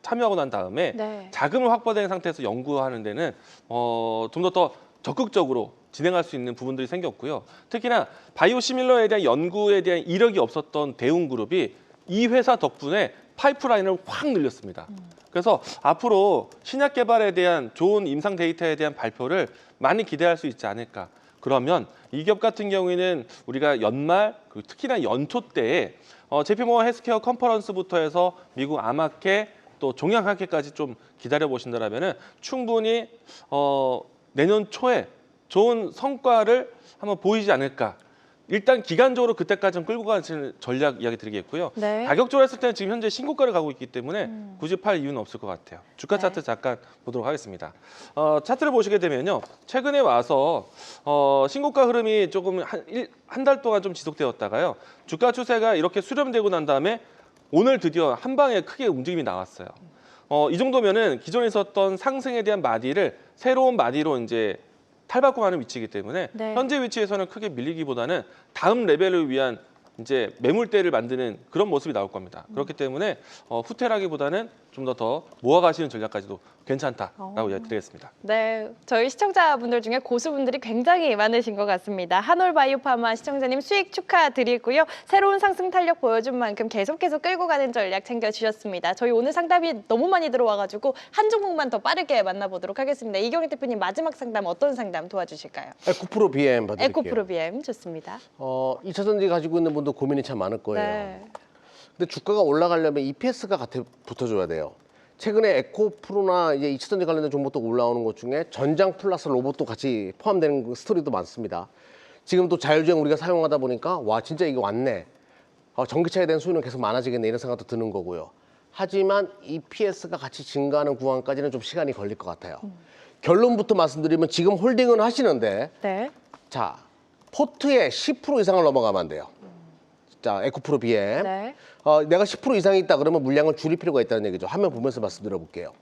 Speaker 5: 참여하고 난 다음에
Speaker 3: 네.
Speaker 5: 자금을 확보된 상태에서 연구하는 데는 좀 더 적극적으로 진행할 수 있는 부분들이 생겼고요. 특히나 바이오 시밀러에 대한 연구에 대한 이력이 없었던 대웅그룹이 이 회사 덕분에 파이프라인을 확 늘렸습니다. 그래서 앞으로 신약 개발에 대한 좋은 임상 데이터에 대한 발표를 많이 기대할 수 있지 않을까. 그러면 이 기업 같은 경우에는 우리가 연말, 그리고 특히나 연초 때에 JP모건 헬스케어 컨퍼런스부터 해서 미국 아마케 또 종양학회까지 좀 기다려 보신다라면은 충분히 내년 초에 좋은 성과를 한번 보이지 않을까. 일단 기간적으로 그때까지는 끌고 가는 전략 이야기 드리겠고요.
Speaker 3: 네.
Speaker 5: 가격적으로 했을 때는 지금 현재 신고가를 가고 있기 때문에 굳이 팔 이유는 없을 것 같아요. 주가
Speaker 3: 네.
Speaker 5: 차트 잠깐 보도록 하겠습니다. 차트를 보시게 되면요. 최근에 와서 신고가 흐름이 조금 한 달 동안 좀 지속되었다가요. 주가 추세가 이렇게 수렴되고 난 다음에 오늘 드디어 한 방에 크게 움직임이 나왔어요. 이 정도면은 기존에 있었던 상승에 대한 마디를 새로운 마디로 이제 탈바꿈하는 위치이기 때문에
Speaker 3: 네.
Speaker 5: 현재 위치에서는 크게 밀리기보다는 다음 레벨을 위한 이제 매물대를 만드는 그런 모습이 나올 겁니다. 그렇기 때문에 후퇴라기보다는 좀 더 모아가시는 전략까지도 괜찮다라고 이야기드리겠습니다.
Speaker 3: 네, 저희 시청자분들 중에 고수분들이 굉장히 많으신 것 같습니다. 한올바이오파마 시청자님 수익 축하드리고요. 새로운 상승 탄력 보여준 만큼 계속해서 끌고 가는 전략 챙겨주셨습니다. 저희 오늘 상담이 너무 많이 들어와가지고 한 종목만 더 빠르게 만나보도록 하겠습니다. 이경희 대표님 마지막 상담 어떤 상담 도와주실까요?
Speaker 4: 에코프로 BM 받을게요.
Speaker 3: 에코프로 BM 좋습니다.
Speaker 4: 2차전지 가지고 있는 분도 고민이 참 많을 거예요.
Speaker 3: 네.
Speaker 4: 근데 주가가 올라가려면 EPS가 같이 붙어줘야 돼요. 최근에 에코프로나 이제 2차전지 관련된 종목도 올라오는 것 중에 전장 플러스 로봇도 같이 포함되는 그 스토리도 많습니다. 지금 또 자율주행 우리가 사용하다 보니까 와 진짜 이게 왔네. 전기차에 대한 수요는 계속 많아지겠네 이런 생각도 드는 거고요. 하지만 EPS가 같이 증가하는 구간까지는 좀 시간이 걸릴 것 같아요. 결론부터 말씀드리면 지금 홀딩은 하시는데
Speaker 3: 네.
Speaker 4: 자 포트에 10% 이상을 넘어가면 안 돼요. 자 에코프로 BM.
Speaker 3: 네.
Speaker 4: 내가 10% 이상이 있다 그러면 물량을 줄일 필요가 있다는 얘기죠. 화면 보면서 말씀드려 볼게요.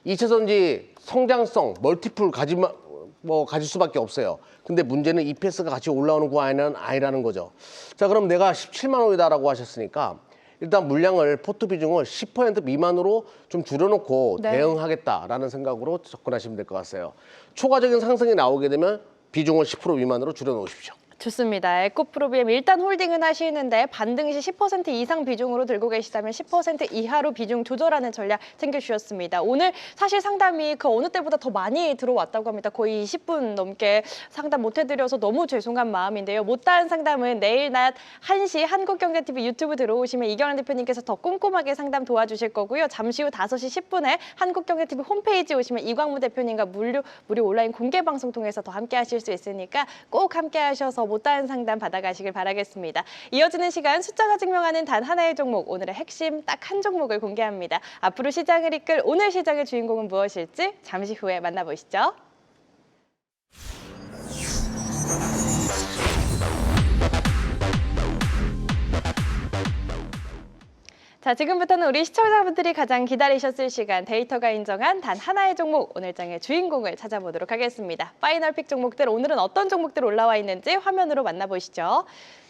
Speaker 4: 2차전지 성장성, 멀티플 가질 수밖에 없어요. 근데 문제는 EPS가 같이 올라오는 구간은 아니라는 거죠. 자, 그럼 내가 17만 원이다라고 하셨으니까 일단 물량을 포트 비중을 10% 미만으로 좀 줄여놓고
Speaker 3: 네.
Speaker 4: 대응하겠다라는 생각으로 접근하시면 될 것 같아요. 초과적인 상승이 나오게 되면 비중을 10% 미만으로 줄여놓으십시오.
Speaker 3: 좋습니다. 에코프로비엠 일단 홀딩은 하시는데 반등시 10% 이상 비중으로 들고 계시다면 10% 이하로 비중 조절하는 전략 챙겨주셨습니다. 오늘 사실 상담이 그 어느 때보다 더 많이 들어왔다고 합니다. 거의 20분 넘게 상담 못 해드려서 너무 죄송한 마음인데요. 못다한 상담은 내일 낮 1시 한국경제TV 유튜브 들어오시면 이경환 대표님께서 더 꼼꼼하게 상담 도와주실 거고요. 잠시 후 5시 10분에 한국경제TV 홈페이지 오시면 이광무 대표님과 무료 온라인 공개 방송 통해서 더 함께 하실 수 있으니까 꼭 함께 하셔서 못다한 상담 받아가시길 바라겠습니다. 이어지는 시간 숫자가 증명하는 단 하나의 종목, 오늘의 핵심 딱 한 종목을 공개합니다. 앞으로 시장을 이끌 오늘 시장의 주인공은 무엇일지 잠시 후에 만나보시죠. 자, 지금부터는 우리 시청자분들이 가장 기다리셨을 시간, 데이터가 인정한 단 하나의 종목, 오늘 장의 주인공을 찾아보도록 하겠습니다. 파이널 픽 종목들, 오늘은 어떤 종목들 올라와 있는지 화면으로 만나보시죠.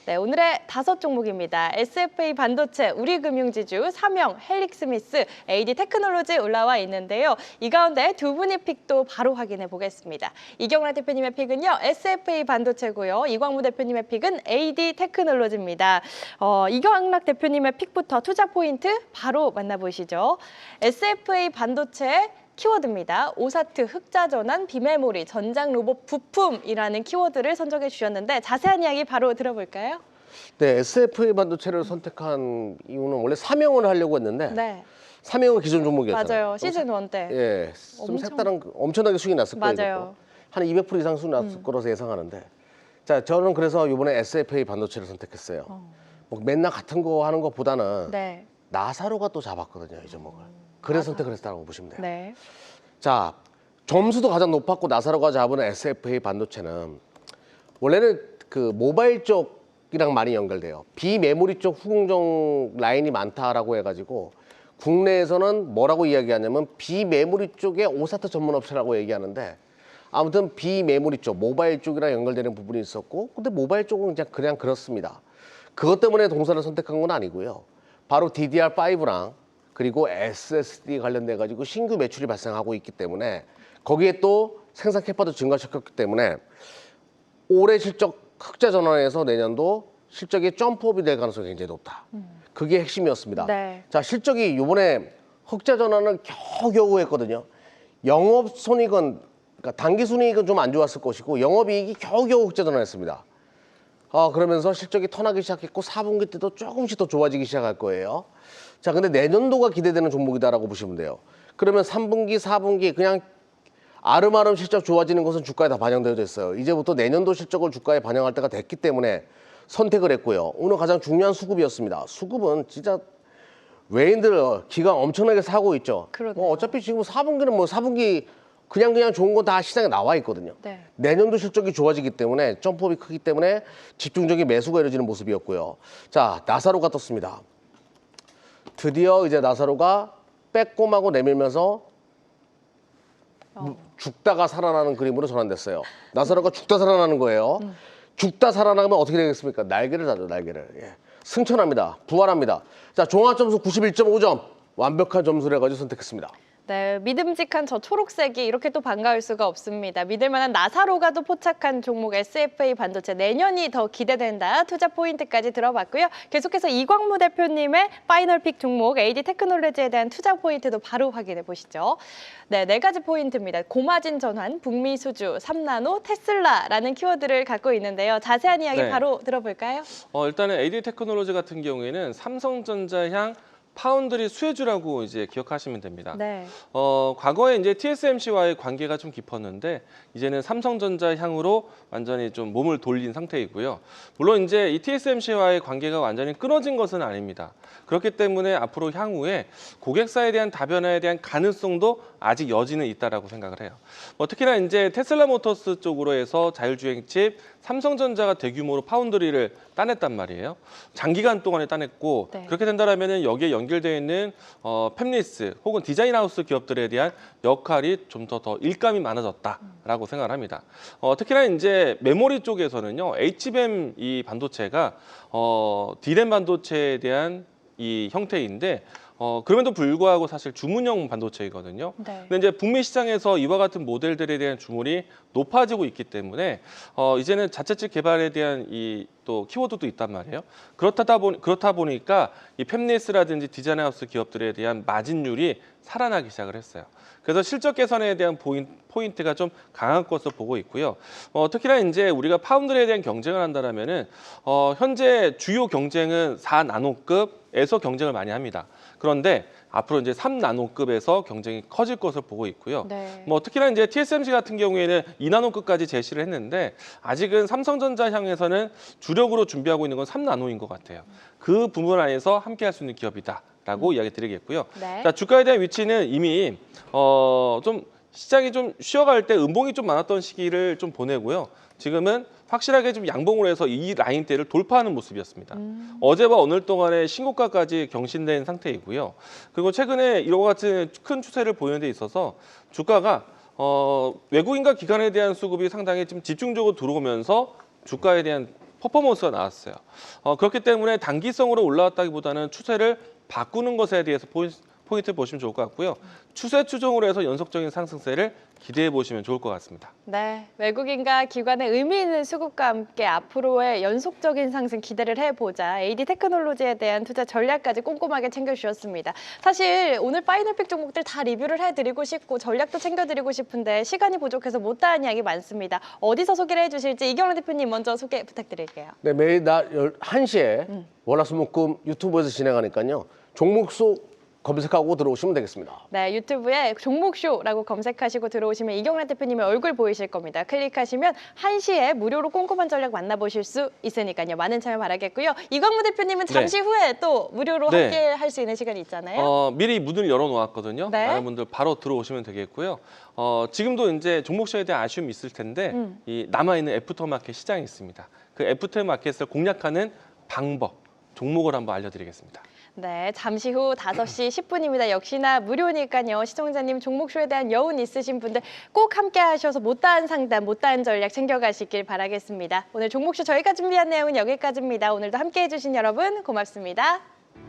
Speaker 3: 네, 오늘의 5종목입니다. SFA 반도체, 우리금융지주, 삼영, 헬릭스미스, AD 테크놀로지 올라와 있는데요. 이 가운데 두 분의 픽도 바로 확인해 보겠습니다. 이경란 대표님의 픽은요, SFA 반도체고요. 이광무 대표님의 픽은 AD 테크놀로지입니다. 이경란 대표님의 픽부터 투자 포인트 바로 만나보시죠. SFA 반도체 키워드입니다. 오사트, 흑자전환, 비메모리, 전장 로봇 부품이라는 키워드를 선정해 주셨는데 자세한 이야기 바로 들어볼까요?
Speaker 4: 네, SFA 반도체를 선택한 이유는 원래 삼영을 하려고 했는데
Speaker 3: 네,
Speaker 4: 삼영은 기존 종목이었잖아요.
Speaker 3: 맞아요. 시즌 1 때.
Speaker 4: 예, 좀
Speaker 3: 엄청-
Speaker 4: 색다른 엄청나게 수익이 났을 거예요.
Speaker 3: 맞아요.
Speaker 4: 이것도. 한 200% 이상 수익 났을 거라서 예상하는데, 자 저는 그래서 이번에 SFA 반도체를 선택했어요. 뭐 맨날 같은 거 하는 것보다는
Speaker 3: 네,
Speaker 4: 나사로가 또 잡았거든요, 이 종목을. 그래서 선택을 했다고 보시면 돼요.
Speaker 3: 네,
Speaker 4: 자, 점수도 가장 높았고 나사로가 잡은 SFA 반도체는 원래는 그 모바일 쪽이랑 많이 연결돼요. 비메모리 쪽 후공정 라인이 많다라고 해가지고 국내에서는 뭐라고 이야기하냐면 비메모리 쪽의 오사트 전문 업체라고 얘기하는데, 아무튼 비메모리 쪽, 모바일 쪽이랑 연결되는 부분이 있었고, 근데 모바일 쪽은 그냥 그렇습니다. 그것 때문에 동사를 선택한 건 아니고요. 바로 DDR5랑 그리고 SSD 관련돼 가지고 신규 매출이 발생하고 있기 때문에, 거기에 또 생산 캐파도 증가시켰기 때문에 올해 실적 흑자 전환에서 내년도 실적이 점프업이 될 가능성이 굉장히 높다. 그게 핵심이었습니다.
Speaker 3: 네.
Speaker 4: 자, 실적이 이번에 흑자 전환을 겨우겨우 했거든요. 영업 손익은, 그러니까 단기 순이익은 좀 안 좋았을 것이고 영업이익이 겨우겨우 흑자 전환했습니다. 그러면서 실적이 턴하기 시작했고 4분기 때도 조금씩 더 좋아지기 시작할 거예요. 자, 근데 내년도가 기대되는 종목이다라고 보시면 돼요. 그러면 3분기, 4분기 그냥 아름아름 실적 좋아지는 것은 주가에 다 반영되어 있어요. 이제부터 내년도 실적을 주가에 반영할 때가 됐기 때문에 선택을 했고요. 오늘 가장 중요한 수급이었습니다. 수급은 진짜 외인들 기가 엄청나게 사고 있죠.
Speaker 3: 그러네요.
Speaker 4: 뭐 어차피 지금 4분기는 뭐 4분기 그냥 좋은 거 다 시장에 나와 있거든요.
Speaker 3: 네.
Speaker 4: 내년도 실적이 좋아지기 때문에 점프업이 크기 때문에 집중적인 매수가 이루어지는 모습이었고요. 자, 나사로가 떴습니다. 드디어 이제 나사로가 빼꼼하고 내밀면서 죽다가 살아나는 그림으로 전환됐어요. 나사로가 죽다 살아나는 거예요. 죽다 살아나면 어떻게 되겠습니까? 날개를 달죠, 날개를. 예. 승천합니다. 부활합니다. 자, 종합점수 91.5점. 완벽한 점수를 해가지고 선택했습니다.
Speaker 3: 네, 믿음직한 저 초록색이 이렇게 또 반가울 수가 없습니다. 믿을만한 나사로가 또 포착한 종목 SFA 반도체, 내년이 더 기대된다. 투자 포인트까지 들어봤고요. 계속해서 이광무 대표님의 파이널 픽 종목 AD 테크놀로지에 대한 투자 포인트도 바로 확인해 보시죠. 네, 4가지 포인트입니다. 고마진 전환, 북미 수주, 3나노, 테슬라라는 키워드를 갖고 있는데요. 자세한 이야기
Speaker 5: 네.
Speaker 3: 바로 들어볼까요?
Speaker 5: 일단은 AD 테크놀로지 같은 경우에는 삼성전자향 파운드리 수혜주라고 이제 기억하시면 됩니다.
Speaker 3: 네.
Speaker 5: 과거에 이제 TSMC와의 관계가 좀 깊었는데 이제는 삼성전자 향으로 완전히 좀 몸을 돌린 상태이고요. 물론 이제 이 TSMC와의 관계가 완전히 끊어진 것은 아닙니다. 그렇기 때문에 앞으로 향후에 고객사에 대한 다변화에 대한 가능성도 아직 여지는 있다라고 생각을 해요. 특히나 이제 테슬라 모터스 쪽으로 해서 자율주행 칩 삼성전자가 대규모로 파운드리를 따냈단 말이에요. 장기간 동안에 따냈고
Speaker 3: 네.
Speaker 5: 그렇게 된다라면은 여기에 연결되어 있는 팹리스 혹은 디자인 하우스 기업들에 대한 역할이 좀 더 일감이 많아졌다라고 생각을 합니다. 특히나 이제 메모리 쪽에서는요, HBM 이 반도체가 D램 반도체에 대한 이 형태인데 그럼에도 불구하고 사실 주문형 반도체이거든요.
Speaker 3: 네.
Speaker 5: 근데 이제 북미 시장에서 이와 같은 모델들에 대한 주문이 높아지고 있기 때문에 이제는 자체적 개발에 대한 이 또 키워드도 있단 말이에요. 그렇다 보니까 이 팹리스라든지 디자인 하우스 기업들에 대한 마진율이 살아나기 시작을 했어요. 그래서 실적 개선에 대한 포인트가 좀 강한 것으로 보고 있고요. 특히나 이제 우리가 파운드리에 대한 경쟁을 한다라면은 현재 주요 경쟁은 4나노급에서 경쟁을 많이 합니다. 그런데 앞으로 이제 3나노급에서 경쟁이 커질 것으로 보고 있고요.
Speaker 3: 네.
Speaker 5: 특히나 이제 TSMC 같은 경우에는 2나노급까지 제시를 했는데 아직은 삼성전자 향에서는 주력으로 준비하고 있는 건 3나노인 것 같아요. 그 부분 안에서 함께 할 수 있는 기업이다라고 이야기 드리겠고요.
Speaker 3: 네.
Speaker 5: 자, 주가에 대한 위치는 이미 좀 시장이 좀 쉬어갈 때 음봉이 좀 많았던 시기를 좀 보내고요. 지금은 확실하게 좀 양봉을 해서 이 라인대를 돌파하는 모습이었습니다. 어제와 오늘 동안에 신고가까지 경신된 상태이고요. 그리고 최근에 이와 같은 큰 추세를 보이는 데 있어서 주가가 외국인과 기관에 대한 수급이 상당히 좀 집중적으로 들어오면서 주가에 대한 퍼포먼스가 나왔어요. 그렇기 때문에 단기성으로 올라왔다기보다는 추세를 바꾸는 것에 대해서 포인트를 보시면 좋을 것 같고요. 추세 추종으로 해서 연속적인 상승세를 기대해 보시면 좋을 것 같습니다.
Speaker 3: 네, 외국인과 기관의 의미 있는 수급과 함께 앞으로의 연속적인 상승 기대를 해보자. AD 테크놀로지에 대한 투자 전략까지 꼼꼼하게 챙겨주셨습니다. 사실 오늘 파이널픽 종목들 다 리뷰를 해드리고 싶고 전략도 챙겨드리고 싶은데 시간이 부족해서 못다한 이야기 많습니다. 어디서 소개를 해주실지 이경란 대표님 먼저 소개 부탁드릴게요.
Speaker 4: 네, 매일 낮 1시에 월화수목금 유튜브에서 진행하니까요. 종목수 검색하고 들어오시면 되겠습니다.
Speaker 3: 네, 유튜브에 종목쇼라고 검색하시고 들어오시면 이경란 대표님의 얼굴 보이실 겁니다. 클릭하시면 1시에 무료로 꼼꼼한 전략 만나보실 수 있으니까요. 많은 참여 바라겠고요. 이광무 대표님은 잠시 후에 또 무료로
Speaker 5: 네.
Speaker 3: 함께 할 수 있는 시간이 있잖아요.
Speaker 5: 미리 문을 열어놓았거든요.
Speaker 3: 네.
Speaker 5: 많은 분들 바로 들어오시면 되겠고요. 지금도 이제 종목시장에 대한 아쉬움이 있을 텐데 이 남아있는 애프터마켓 시장이 있습니다. 그 애프터마켓을 공략하는 방법, 종목을 한번 알려드리겠습니다.
Speaker 3: 네, 잠시 후 5시 10분입니다. 역시나 무료니까요. 시청자님 종목쇼에 대한 여운 있으신 분들 꼭 함께 하셔서 못다한 상담, 못다한 전략 챙겨가시길 바라겠습니다. 오늘 종목쇼 저희가 준비한 내용은 여기까지입니다. 오늘도 함께 해주신 여러분 고맙습니다.